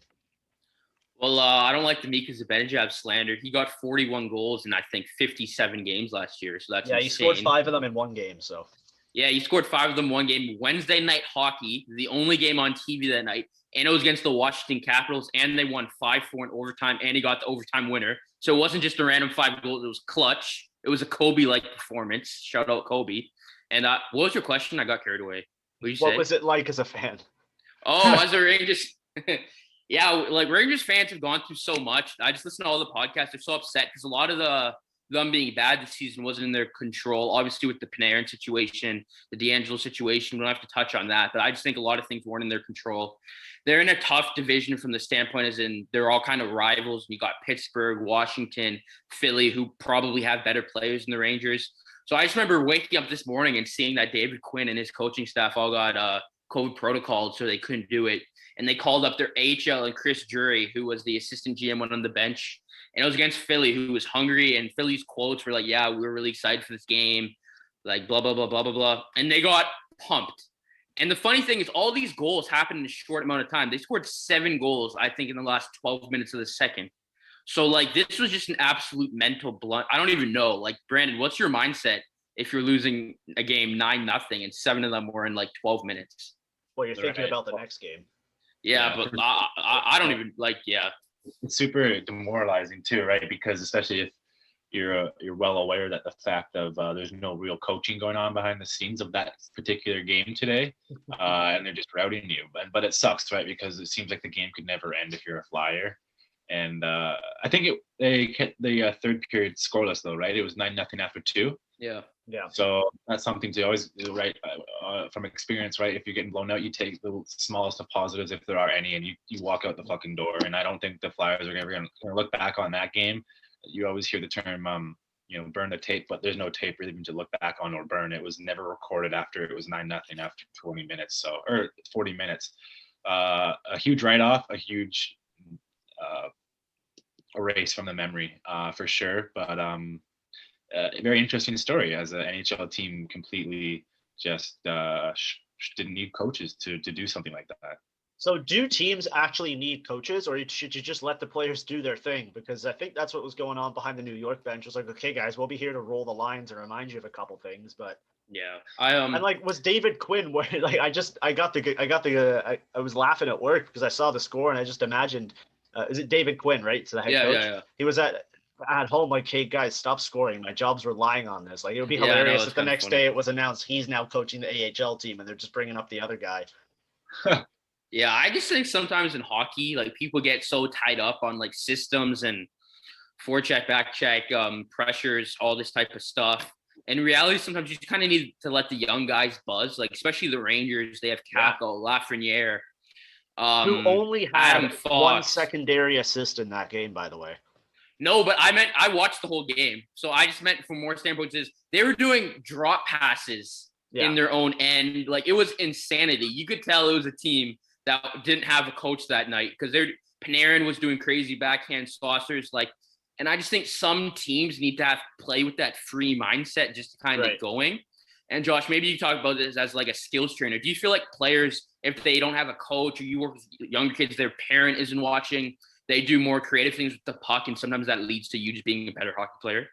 Well, I don't like the Mika Zibanejad slander. He got 41 goals in, I think, 57 games last year. So that's insane. He scored 5 of them in one game. So yeah, he scored 5 of them one game. Wednesday night hockey, the only game on TV that night, and it was against the Washington Capitals, and they won 5-4 in overtime, and he got the overtime winner. So it wasn't just a random 5 goals. It was clutch. It was a Kobe-like performance. Shout out Kobe. And what was your question? I got carried away. What was it like as a fan? Oh, as a Rangers – yeah, like Rangers fans have gone through so much. I just listen to all the podcasts. They're so upset because a lot of them being bad this season wasn't in their control. Obviously, with the Panarin situation, the D'Angelo situation, we don't have to touch on that. But I just think a lot of things weren't in their control. They're in a tough division from the standpoint as in they're all kind of rivals. You got Pittsburgh, Washington, Philly, who probably have better players than the Rangers. So I just remember waking up this morning and seeing that David Quinn and his coaching staff all got COVID protocols, so they couldn't do it. And they called up their AHL and Chris Drury, who was the assistant GM, went on the bench. and it was against Philly, who was hungry, and Philly's quotes were like, "Yeah, we were really excited for this game," like blah blah blah blah blah blah, and they got pumped. And the funny thing is, all these goals happened in a short amount of time. They scored 7 goals, I think, in the last 12 minutes of the second. So, like, this was just an absolute mental blunt. I don't even know. Like, Brandon, what's your mindset if you're losing a game 9-0 and 7 of them were in like 12 minutes? Well, you're thinking about the next game. Yeah, but I don't even like. Yeah, it's super demoralizing too, right? Because especially if you're well aware that the fact of there's no real coaching going on behind the scenes of that particular game today, and they're just routing you. But it sucks, right? Because it seems like the game could never end if you're a Flyer. And I think they hit the third period scoreless though, right? It was 9-0 after 2. Yeah. So that's something to always do, right? From experience, right? If you're getting blown out, you take the smallest of positives, if there are any, and you walk out the fucking door. And I don't think the Flyers are ever going to look back on that game. You always hear the term, burn the tape, but there's no tape really to look back on or burn. It was never recorded after it was 9-0 after 20 minutes, or 40 minutes. A huge write-off, a huge erase from the memory, for sure. But a very interesting story as an NHL team completely just didn't need coaches to do something like that. So do teams actually need coaches, or should you just let the players do their thing? Because I think that's what was going on behind the New York bench. It was like, okay, guys, we'll be here to roll the lines and remind you of a couple things, but yeah, and like, was David Quinn where like I was laughing at work because I saw the score and I just imagined, is it David Quinn, right? So the head coach. Yeah. He was at home like, hey guys, stop scoring. My job's relying on this. Like, it would be hilarious if the next day it was announced he's now coaching the AHL team and they're just bringing up the other guy. Yeah, I just think sometimes in hockey, like, people get so tied up on like systems and forecheck, backcheck, pressures, all this type of stuff. In reality, sometimes you kind of need to let the young guys buzz, like especially the Rangers. They have Kako, Lafreniere, who only had Adam one Fox. secondary assist in that game, by the way. No, but I watched the whole game. So I just meant from more standpoints is they were doing drop passes in their own end. Like, it was insanity. You could tell it was a team that didn't have a coach that night because Panarin was doing crazy backhand saucers. Like, and I just think some teams need to play with that free mindset just to kind of going. And Josh, maybe you talk about this as like a skills trainer. Do you feel like players, if they don't have a coach or you work with younger kids, their parent isn't watching, they do more creative things with the puck, and sometimes that leads to you just being a better hockey player?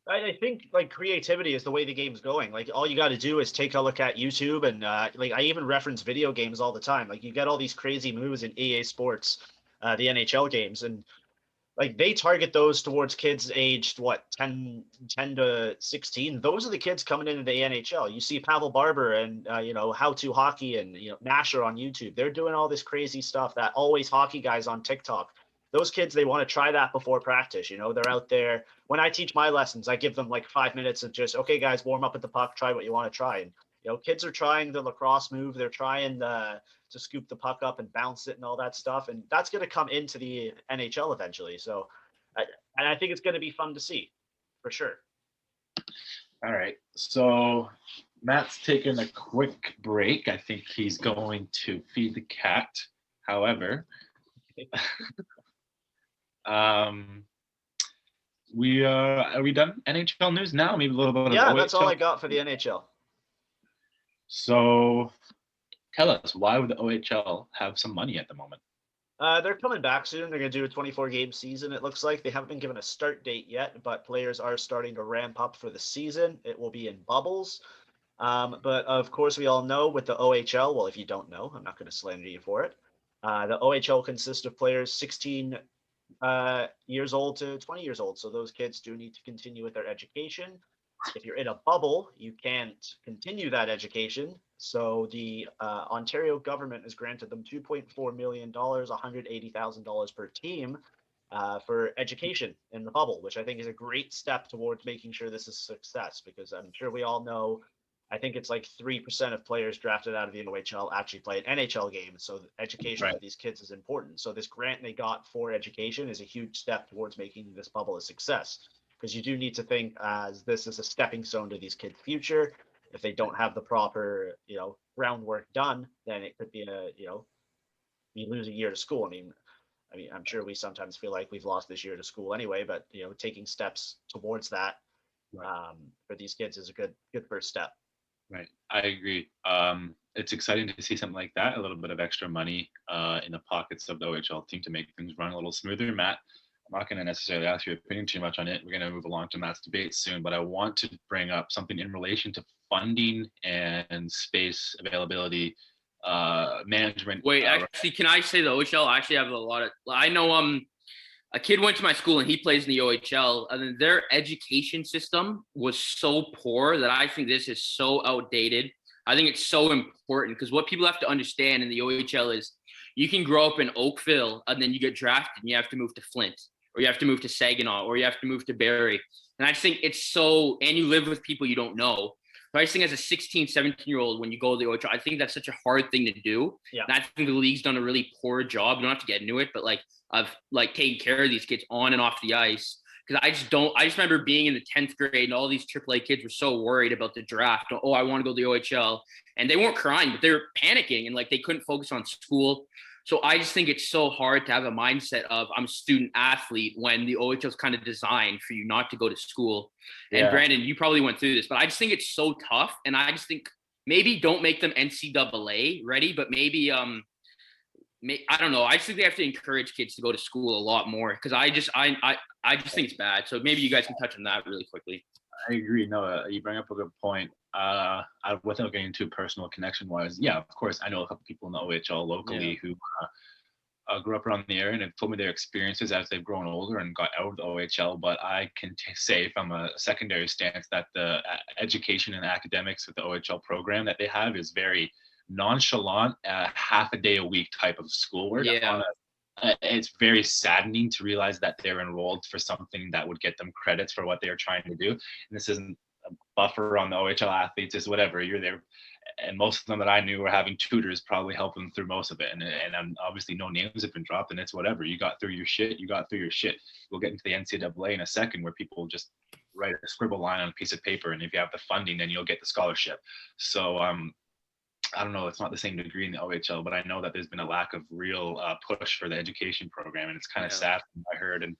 I think like creativity is the way the game's going. Like, all you got to do is take a look at YouTube, and like, I even reference video games all the time. Like, you get all these crazy moves in EA Sports, the NHL games, and like, they target those towards kids aged 10 to 16. Those are the kids coming into the NHL. You see Pavel Barber and How to Hockey and Nasher on YouTube. They're doing all this crazy stuff. That Always Hockey guys on TikTok. Those kids, they want to try that before practice. They're out there. When I teach my lessons, I give them like 5 minutes of just, okay, guys, warm up at the puck, try what you want to try. And kids are trying the lacrosse move. They're trying to scoop the puck up and bounce it and all that stuff. And that's going to come into the NHL eventually. So, and I think it's going to be fun to see, for sure. All right. So Matt's taking a quick break. I think he's going to feed the cat. However, are we done NHL news now? Maybe a little bit of OHL? That's all I got for the NHL. So tell us, why would the OHL have some money at the moment? They're coming back soon. They're going to do a 24-game season, it looks like. They haven't been given a start date yet, but players are starting to ramp up for the season. It will be in bubbles. But of course, we all know with the OHL, well, if you don't know, I'm not going to slander you for it. The OHL consists of players 16 years old to 20 years old. So those kids do need to continue with their education. If you're in a bubble, you can't continue that education. So the Ontario government has granted them $2.4 million, $180,000 per team for education in the bubble, which I think is a great step towards making sure this is a success, because I'm sure we all know, I think it's like 3% of players drafted out of the OHL actually play an NHL game. So the education for these kids is important. So this grant they got for education is a huge step towards making this bubble a success, because you do need to think as this is a stepping stone to these kids' future. If they don't have the proper, groundwork done, then it could be you lose a year to school. I mean, I mean, I'm sure we sometimes feel like we've lost this year to school anyway, but taking steps towards that for these kids is a good first step. Right. I agree. It's exciting to see something like that, a little bit of extra money in the pockets of the OHL team to make things run a little smoother. Matt, I'm not going to necessarily ask your opinion too much on it. We're going to move along to Matt's debate soon, but I want to bring up something in relation to funding and space availability, management. Wait, actually, can I say the OHL? I actually have a lot of. I know a kid went to my school and he plays in the OHL, and then their education system was so poor that I think this is so outdated. I think it's so important because what people have to understand in the OHL is you can grow up in Oakville and then you get drafted and you have to move to Flint, or you have to move to Saginaw, or you have to move to Barrie. And I just think it's so, and you live with people you don't know. So I just think as a 16, 17-year-old, when you go to the OHL, I think that's such a hard thing to do. Yeah. And I think the league's done a really poor job. You don't have to get into it, but of taking care of these kids on and off the ice. Because I just remember being in the 10th grade and all these AAA kids were so worried about the draft. Oh, I want to go to the OHL. And they weren't crying, but they were panicking and they couldn't focus on school. So I just think it's so hard to have a mindset of I'm a student athlete when the OHL is kind of designed for you not to go to school. And Brandon, you probably went through this, but I just think it's so tough. And I just think maybe don't make them NCAA ready, but maybe I don't know. I just think they have to encourage kids to go to school a lot more because I just think it's bad. So maybe you guys can touch on that really quickly. I agree. No, you bring up a good point. Without getting too personal connection wise, yeah, of course, I know a couple people in the OHL locally who grew up around the area and have told me their experiences as they've grown older and got out of the OHL. But I can say from a secondary stance that the education and academics with the OHL program that they have is very nonchalant, half a day a week type of schoolwork. Yeah. It's very saddening to realize that they're enrolled for something that would get them credits for what they're trying to do. And this isn't a buffer on the OHL athletes, is whatever. You're there. And most of them that I knew were having tutors probably helping them through most of it. And obviously no names have been dropped and it's whatever. You got through your shit. We'll get into the NCAA in a second where people just write a scribble line on a piece of paper. And if you have the funding, then you'll get the scholarship. So, I don't know, it's not the same degree in the OHL, but I know that there's been a lack of real push for the education program. And it's kind of sad from what I heard. And,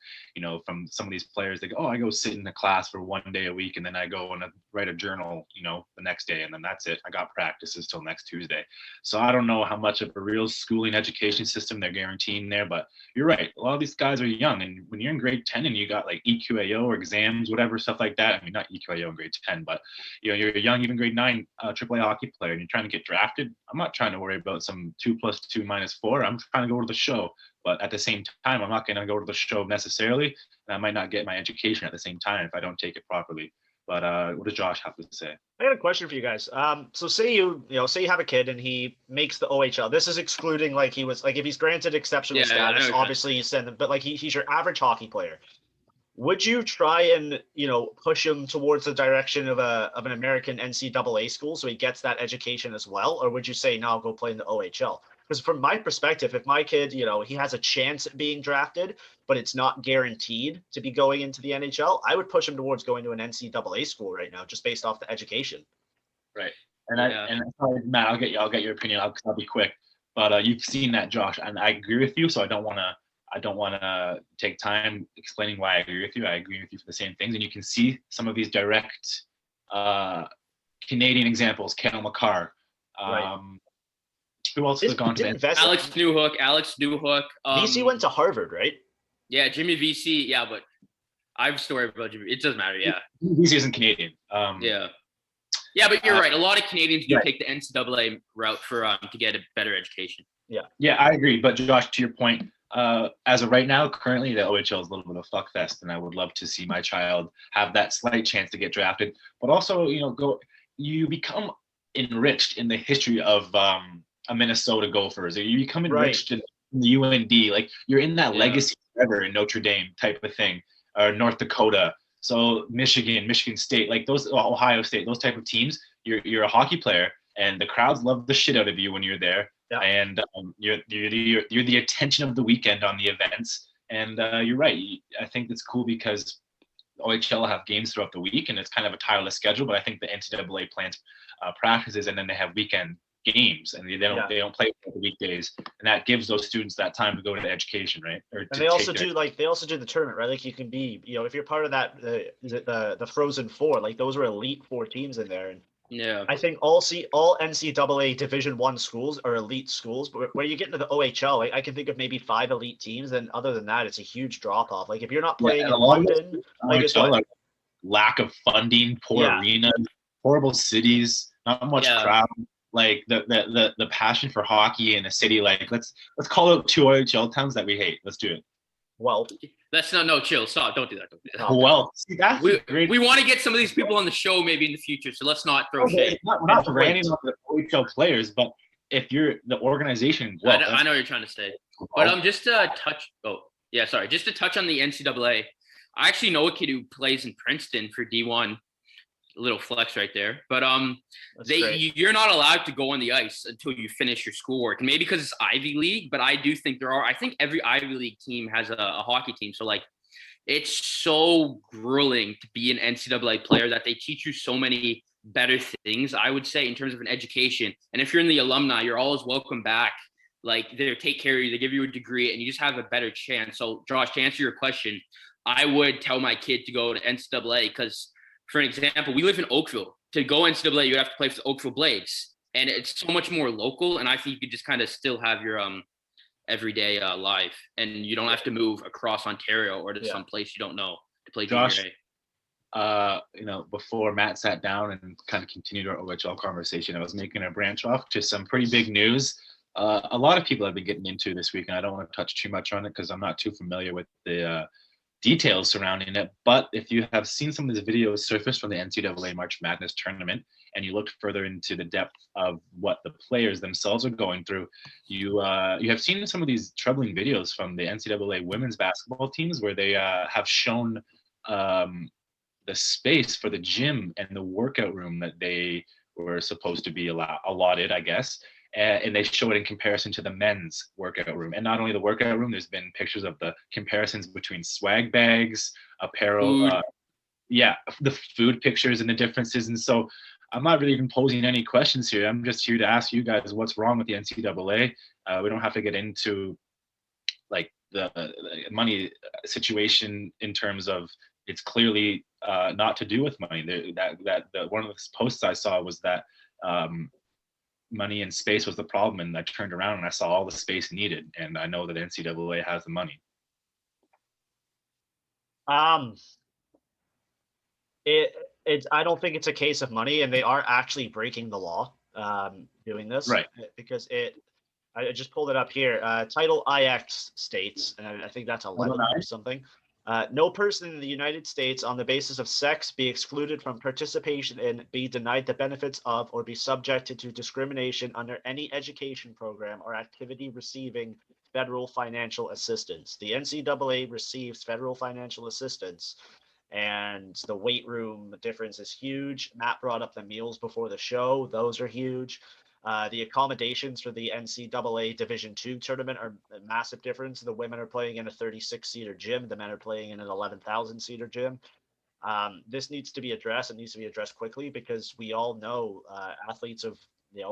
from some of these players, they go, oh, I go sit in a class for 1 day a week. And then I go and write a journal, the next day. And then that's it. I got practices till next Tuesday. So I don't know how much of a real schooling education system they're guaranteeing there. But you're right. A lot of these guys are young. And when you're in grade 10 and you got EQAO or exams, whatever, stuff like that. I mean, not EQAO in grade 10, but, you're a young, even grade 9 AAA hockey player and you're trying to get drafted. I'm not trying to worry about some 2 + 2 - 4. I'm trying to go to the show, but at the same time, I'm not going to go to the show necessarily, and I might not get my education at the same time if I don't take it properly. But what does Josh have to say? I got a question for you guys. So say you have a kid and he makes the OHL. This is excluding if he's granted exceptional status, obviously you send them, but he's your average hockey player. Would you try and push him towards the direction of an American NCAA school so he gets that education as well, or would you say no, go play in the OHL? Because from my perspective, if my kid he has a chance at being drafted, but it's not guaranteed to be going into the NHL, I would push him towards going to an NCAA school right now, just based off the education. Right, and Matt, I'll get your opinion. I'll be quick, but you've seen that, Josh, and I agree with you. So I don't want to take time explaining why I agree with you. I agree with you for the same things. And you can see some of these direct Canadian examples, Cale Makar. Right. Who else has gone to Alex Newhook. VC went to Harvard, right? Yeah, Jimmy VC. Yeah, but I have a story about Jimmy. It doesn't matter, yeah. VC isn't Canadian. Yeah, but you're right. A lot of Canadians do take the NCAA route for to get a better education. Yeah, I agree. But Josh, to your point, as of right now, currently the OHL is a little bit of a fuckfest, and I would love to see my child have that slight chance to get drafted. But also, you become enriched in the history of a Minnesota Gophers, or you become enriched in the UND. You're in that legacy forever in Notre Dame type of thing, or North Dakota. So Michigan State, those, Ohio State, those type of teams. You're a hockey player, and the crowds love the shit out of you when you're there. Yeah. And you're the attention of the weekend on the events. And you're right. I think it's cool because OHL have games throughout the week, and it's kind of a tireless schedule. But I think the NCAA plans practices, and then they have weekend games, and they don't play for the weekdays, and that gives those students that time to go to education, right? And they also do the tournament, right? Like you can be, if you're part of that, is it the Frozen Four? Like those were elite four teams in there, and Yeah. I think all NCAA Division I schools are elite schools, but where you get into the OHL, I can think of maybe 5 elite teams, and other than that, it's a huge drop off. Like if you're not playing in London, like it's what? Lack of funding, poor arenas, horrible cities, not much crowd. Like the passion for hockey in a city, like let's call out 2 OHL towns that we hate. Let's do it. Well, that's not chill. Stop. Don't do that. Well, see, that's we want to get some of these people on the show maybe in the future, so let's not throw shade. We're not ranting on the OHL players, but if you're the organization, I know what you're trying to say. But just to touch. Just to touch on the NCAA. I actually know a kid who plays in Princeton for D1. A little flex right there, but you're not allowed to go on the ice until you finish your schoolwork. And maybe because it's Ivy League, but I do think I think every Ivy League team has a hockey team. So like, it's so grueling to be an NCAA player that they teach you so many better things, I would say, in terms of an education. And if you're in the alumni, you're always welcome back. Like they take care of you, they give you a degree, and you just have a better chance. So Josh, to answer your question, I would tell my kid to go to NCAA because, for an example, we live in Oakville. To go NCAA, you have to play for the Oakville Blades, and it's so much more local. And I think you could just kind of still have your everyday life, and you don't have to move across Ontario or to some place you don't know to play Josh, junior A. Before Matt sat down and kind of continued our OHL conversation, I was making a branch off to some pretty big news. A lot of people have been getting into this week, and I don't want to touch too much on it because I'm not too familiar with the details surrounding it. But if you have seen some of these videos surface from the NCAA March Madness tournament, and you looked further into the depth of what the players themselves are going through, you have seen some of these troubling videos from the NCAA women's basketball teams where they have shown the space for the gym and the workout room that they were supposed to be allotted, I guess. And they show it in comparison to the men's workout room. And not only the workout room, there's been pictures of the comparisons between swag bags, apparel, the food pictures and the differences. And so I'm not really even posing any questions here. I'm just here to ask you guys what's wrong with the NCAA. We don't have to get into like the money situation in terms of it's clearly not to do with money. That one of the posts I saw was that money and space was the problem, and I turned around and I saw all the space needed, and I know that NCAA has the money. I don't think it's a case of money, and they are actually breaking the law doing this, right? Because I just pulled it up here. Title IX states, and I think that's 11 or something. No person in the United States on the basis of sex be excluded from participation in, be denied the benefits of, or be subjected to discrimination under any education program or activity receiving federal financial assistance. The NCAA receives federal financial assistance, and the weight room difference is huge. Matt brought up the meals before the show. Those are huge. The accommodations for the NCAA Division II tournament are a massive difference. The women are playing in a 36-seater gym. The men are playing in an 11,000-seater gym. This needs to be addressed. It needs to be addressed quickly because we all know athletes of,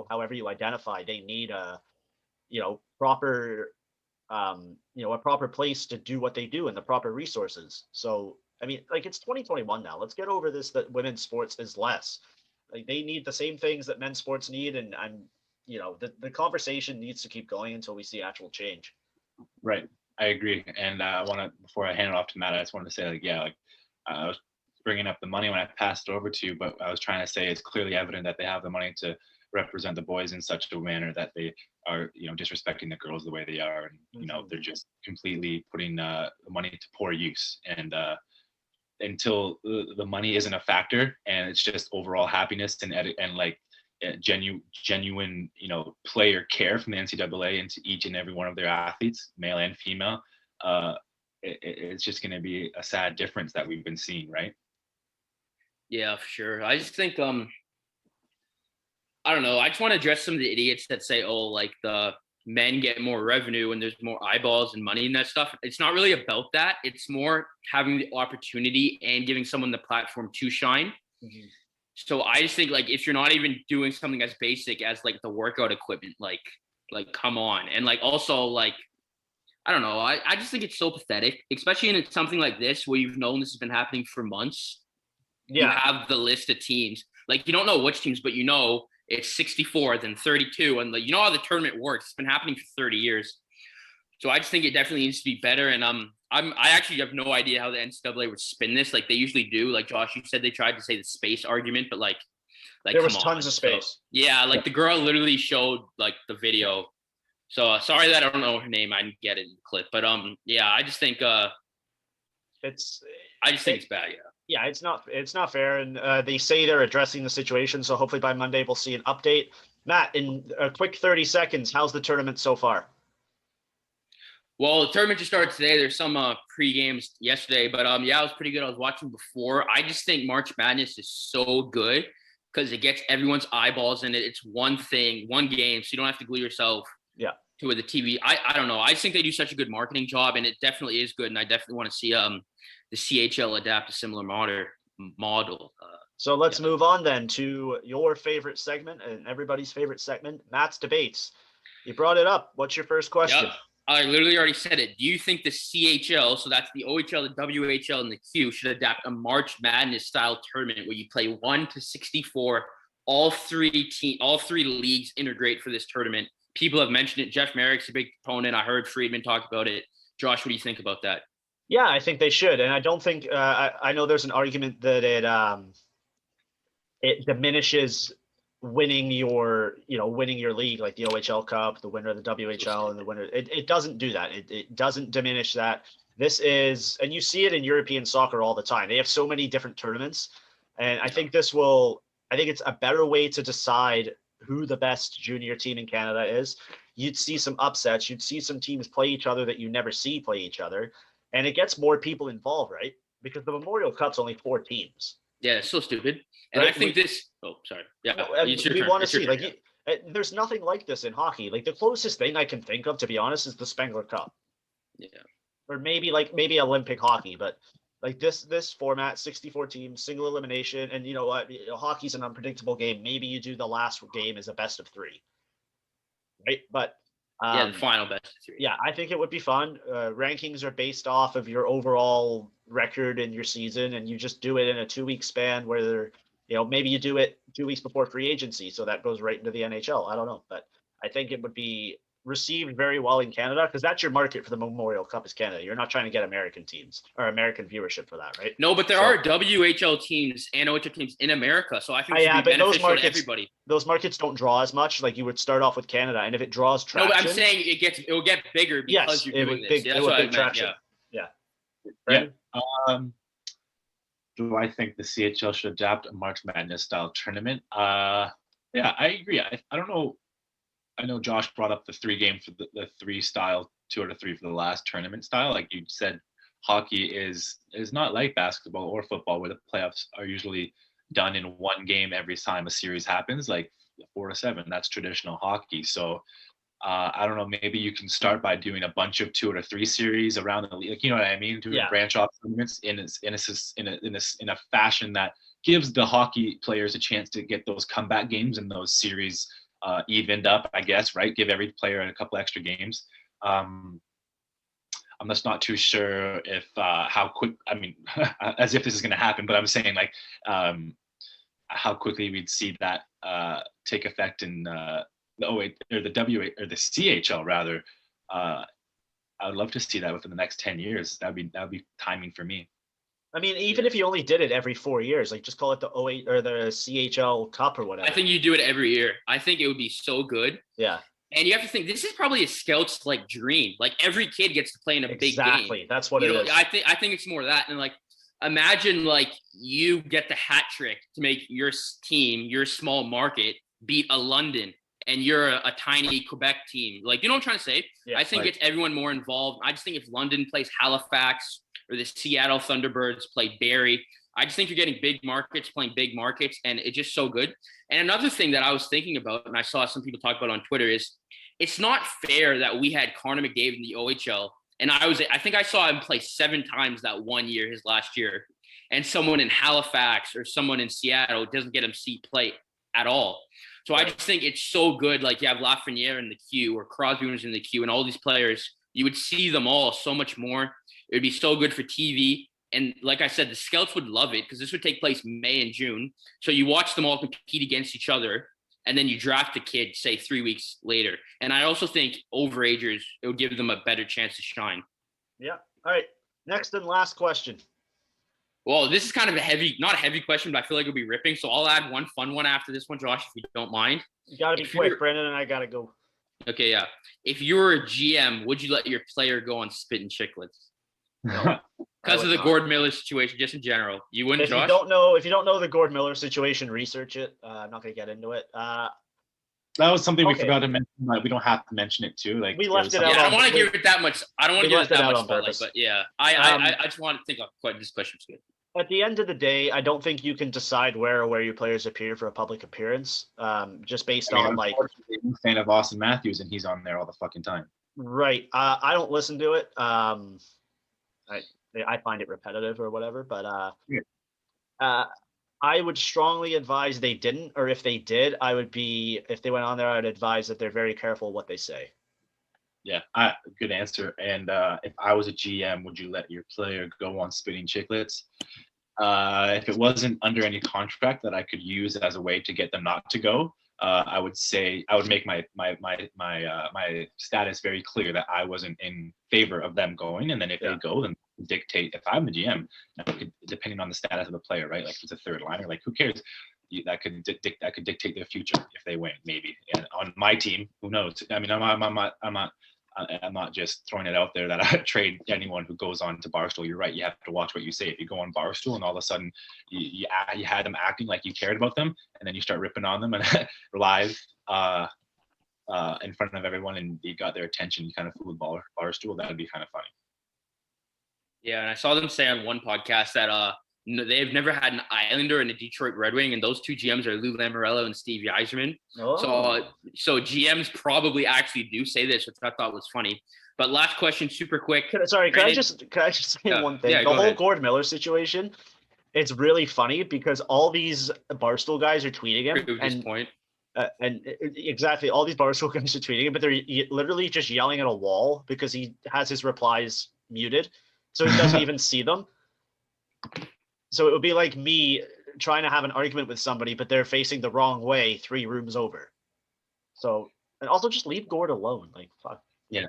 however you identify, they need a proper place to do what they do and the proper resources. So, I mean, like, it's 2021 now. Let's get over this that women's sports is less. Like, they need the same things that men's sports need, and the conversation needs to keep going until we see actual change. Right, I agree. And I want to, before I hand it off to Matt, I just want to say, I was bringing up the money when I passed it over to you, but I was trying to say it's clearly evident that they have the money to represent the boys in such a manner that they are, disrespecting the girls the way they are, and they're just completely putting the money to poor use. And until the money isn't a factor and it's just overall happiness and genuine player care from the NCAA into each and every one of their athletes, male and female, it's just going to be a sad difference that we've been seeing, right? Yeah, for sure. I just think I don't know, I just want to address some of the idiots that say, the men get more revenue and there's more eyeballs and money and that stuff. It's not really about that. It's more having the opportunity and giving someone the platform to shine. Mm-hmm. So I just think, like, if you're not even doing something as basic as like the workout equipment, like come on. And like also like I don't know, I just think it's so pathetic, especially in something like this where you've known this has been happening for months. You Yeah. have the list of teams. Like, you don't know which teams, but you know it's 64, then 32, and like you know how the tournament works. It's been happening for 30 years. So I just think it definitely needs to be better. And I actually have no idea how the NCAA would spin this. Like they usually do. Like Josh, you said they tried to say the space argument, but like There was come tons on. of space. So, yeah, like the girl literally showed like the video. So sorry that I don't know her name. I didn't get it in the clip, but yeah, I just think it's it's bad. Yeah, it's not fair, and they say they're addressing the situation. So hopefully by Monday we'll see an update. Matt, in a quick 30 seconds, how's the tournament so far? Well, the tournament just started today. There's some pre-games yesterday, but yeah, it was pretty good. I was watching before. I just think March Madness is so good because it gets everyone's eyeballs in it. It's one thing, one game, so you don't have to glue yourself to the TV. I don't know. I just think they do such a good marketing job, and it definitely is good. And I definitely want to see the CHL adapt a similar model. So let's move on then to your favorite segment and everybody's favorite segment, Matt's Debates. You brought it up. What's your first question? Yep. I literally already said it. Do you think the CHL, so that's the OHL, the WHL, and the Q, should adapt a March Madness style tournament where you play 1 to 64, all three leagues integrate for this tournament? People have mentioned it. Jeff Merrick's a big proponent. I heard Friedman talk about it. Josh, what do you think about that? Yeah, I think they should, and I don't think I know there's an argument that it diminishes winning your league, like the OHL Cup, the winner of the WHL, and the winner. It doesn't do that. It doesn't diminish that. This is, and you see it in European soccer all the time. They have so many different tournaments, and I think I think it's a better way to decide who the best junior team in Canada is. You'd see some upsets. You'd see some teams play each other that you never see play each other, and it gets more people involved, right? Because the Memorial Cup's only 4 teams. Yeah, it's so stupid. And right? I think oh, sorry. Yeah, we want to see there's nothing like this in hockey. Like the closest thing I can think of, to be honest, is the Spengler Cup. Yeah. Or maybe Olympic hockey, but like this format, 64 teams, single elimination, and you know what? Hockey's an unpredictable game. Maybe you do the last game as a best of 3, right? But the final best of 3. Yeah, I think it would be fun. Rankings are based off of your overall record in your season, and you just do it in a 2-week span where maybe you do it 2 weeks before free agency, so that goes right into the NHL. I don't know, but I think it would be received very well in Canada because that's your market for the Memorial Cup is Canada. You're not trying to get American teams or American viewership for that, right? No, but there are WHL teams and OHL teams in America, so I think it should be beneficial to everybody. Those markets don't draw as much. Like you would start off with Canada, and if it draws traction, no, but I'm saying it will get bigger because you're doing this. That's what I meant. Traction. Yeah. Do I think the CHL should adapt a March Madness style tournament? Yeah, I agree. I don't know. I know Josh brought up the 3-game for the 3 style, 2 out of 3 for the last tournament style. Like you said, hockey is not like basketball or football where the playoffs are usually done in 1 game every time a series happens, like 4 to 7. That's traditional hockey. So I don't know. Maybe you can start by doing a bunch of 2 or 3 series around the league. Like, you know what I mean? Doing branch off tournaments in a fashion that gives the hockey players a chance to get those comeback games and those series evened up, I guess, right? Give every player a couple extra games. I'm just not too sure if how quick. I mean, as if this is going to happen, but I'm saying like how quickly we'd see that take effect in the OA or the WA or the CHL rather. I would love to see that within the next 10 years. That'd be timing for me. I mean, even if you only did it every 4 years, like just call it the 08 or the CHL Cup or whatever. I think you do it every year. I think it would be so good. Yeah. And you have to think, this is probably a scout's like dream. Like every kid gets to play in a big game. Exactly. That's what it is. I think it's more that. And like, imagine like you get the hat trick to make your team, your small market, beat a London, and you're a tiny Quebec team. Like, you know what I'm trying to say? Yeah, I think it's everyone more involved. I just think if London plays Halifax or the Seattle Thunderbirds play Barrie, I just think you're getting big markets playing big markets, and it's just so good. And another thing that I was thinking about, and I saw some people talk about on Twitter, is it's not fair that we had Connor McDavid in the OHL, and I think I saw him play 7 times that one year, his last year. and someone in Halifax or someone in Seattle doesn't get him seat play at all. So I just think it's so good. Like you have Lafreniere in the queue or Crosby was in the queue and all these players, you would see them all so much more. It would be so good for TV. And like I said, the scouts would love it because this would take place May and June. So you watch them all compete against each other and then you draft a kid, say 3 weeks later. And I also think overagers, it would give them a better chance to shine. Yeah. All right. Next and last question. Well, this is kind of not a heavy question, but I feel like it'll be ripping. So I'll add one fun one after this one, Josh, if you don't mind. You got to be quick, Brandon, and I got to go. Okay, yeah. If you were a GM, would you let your player go on Spit and Chicklets? No. Because of the Gord Miller situation, just in general. You wouldn't, If Josh? you don't know the Gord Miller situation, research it. I'm not going to get into it. That was something we forgot to mention. Like, we don't have to mention it too. Like we left it out. Yeah, I don't want to give it that much. I don't want to give it that much spotlight, but yeah, I just want to think this question's good. At the end of the day, I don't think you can decide where your players appear for a public appearance, just based on like. I'm a fan of Austin Matthews, and he's on there all the fucking time. Right. I don't listen to it. I find it repetitive or whatever, but I would strongly advise they didn't, or if they did, if they went on there, I'd advise that they're very careful what they say. Yeah, good answer. And if I was a GM, would you let your player go on Spitting Chicklets? If it wasn't under any contract that I could use as a way to get them not to go, I would say I would make my status very clear that I wasn't in favor of them going, and then if they go, then dictate. If I'm the GM, depending on the status of the player, right? Like if it's a third liner, like who cares? That could dictate their future if they win, maybe. And on my team, who knows? I mean, I'm not just throwing it out there that I trade anyone who goes on to Barstool. You're right. You have to watch what you say. If you go on Barstool and all of a sudden you had them acting like you cared about them, and then you start ripping on them and live in front of everyone, and you got their attention, you kind of fooled Barstool. That would be kind of funny. Yeah, and I saw them say on one podcast that they've never had an Islander and a Detroit Red Wing, and those two GMs are Lou Lamoriello and Steve Yzerman. Oh. So GMs probably actually do say this, which I thought was funny. But last question, super quick. Can I just say one thing? The whole Gord Miller situation, it's really funny because all these Barstool guys are tweeting him. And exactly, all these Barstool guys are tweeting him, but they're literally just yelling at a wall because he has his replies muted, so he doesn't even see them. So it would be like me trying to have an argument with somebody, but they're facing the wrong way 3 rooms over. So, and also just leave Gord alone. Like, fuck. Yeah.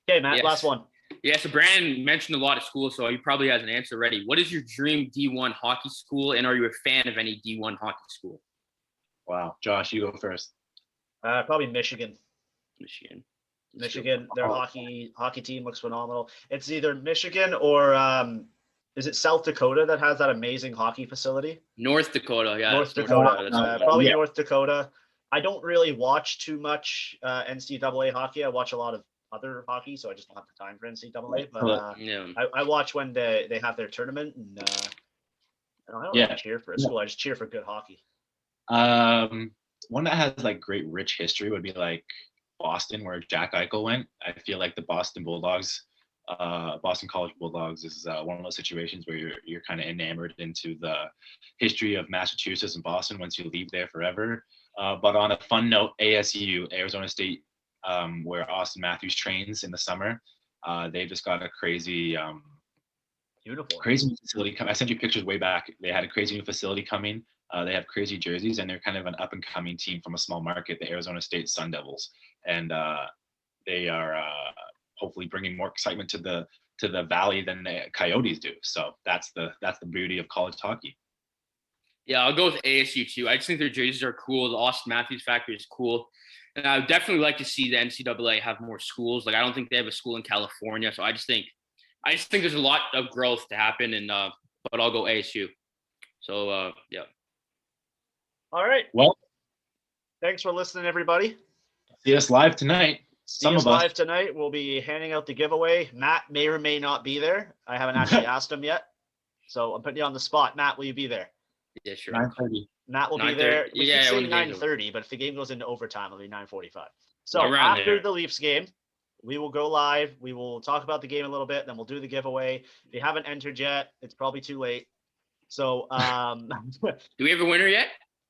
Okay, Matt, last one. Yeah, so Brandon mentioned a lot of schools, so he probably has an answer ready. What is your dream D1 hockey school, and are you a fan of any D1 hockey school? Wow. Josh, you go first. Probably Michigan. Michigan. Their hockey team looks phenomenal. It's either Michigan or is it South Dakota that has that amazing hockey facility? North Dakota, yeah. North Dakota. Probably North Dakota. I don't really watch too much NCAA hockey. I watch a lot of other hockey, so I just don't have the time for NCAA. But I watch when they have their tournament, and I don't really cheer for a school. I just cheer for good hockey. One that has like great rich history would be like Boston, where Jack Eichel went. I feel like the Boston College Bulldogs is one of those situations where you're kind of enamored into the history of Massachusetts and Boston once you leave there forever. But on a fun note, ASU, Arizona State, where Austin Matthews trains in the summer, they just got a crazy new facility. I sent you pictures way back. They had a crazy new facility coming. They have crazy jerseys, and they're kind of an up-and-coming team from a small market, the Arizona State Sun Devils. And they are hopefully bringing more excitement to the Valley than the Coyotes do. So that's the beauty of college hockey. Yeah, I'll go with ASU too. I just think their jerseys are cool. The Austin Matthews factory is cool. And I would definitely like to see the NCAA have more schools. Like, I don't think they have a school in California. So I just think there's a lot of growth to happen, and but I'll go ASU. So, yeah. All right. Well, thanks for listening, everybody. See us live tonight. Live tonight. We'll be handing out the giveaway. Matt may or may not be there. I haven't actually asked him yet. So I'm putting you on the spot. Matt, will you be there? Yeah, sure. 9:30. Matt will be there. We can say 9:30, but if the game goes into overtime, it'll be 9:45. So after the Leafs game, we will go live. We will talk about the game a little bit, then we'll do the giveaway. If you haven't entered yet, it's probably too late. So, Do we have a winner yet?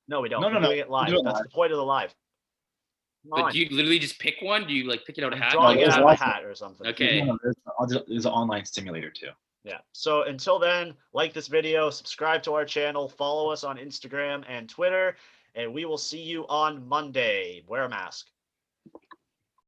no, we don't. No, We're no, no. doing it live. Do it That's live. the point of the live. Come But on. do you literally just pick one? Do you like pick it out of a I'm hat? drawing No, it there's out of my lots of- hat or something. Okay. No, there's an online simulator too. Yeah. So until then, like this video, subscribe to our channel, follow us on Instagram and Twitter, and we will see you on Monday. Wear a mask.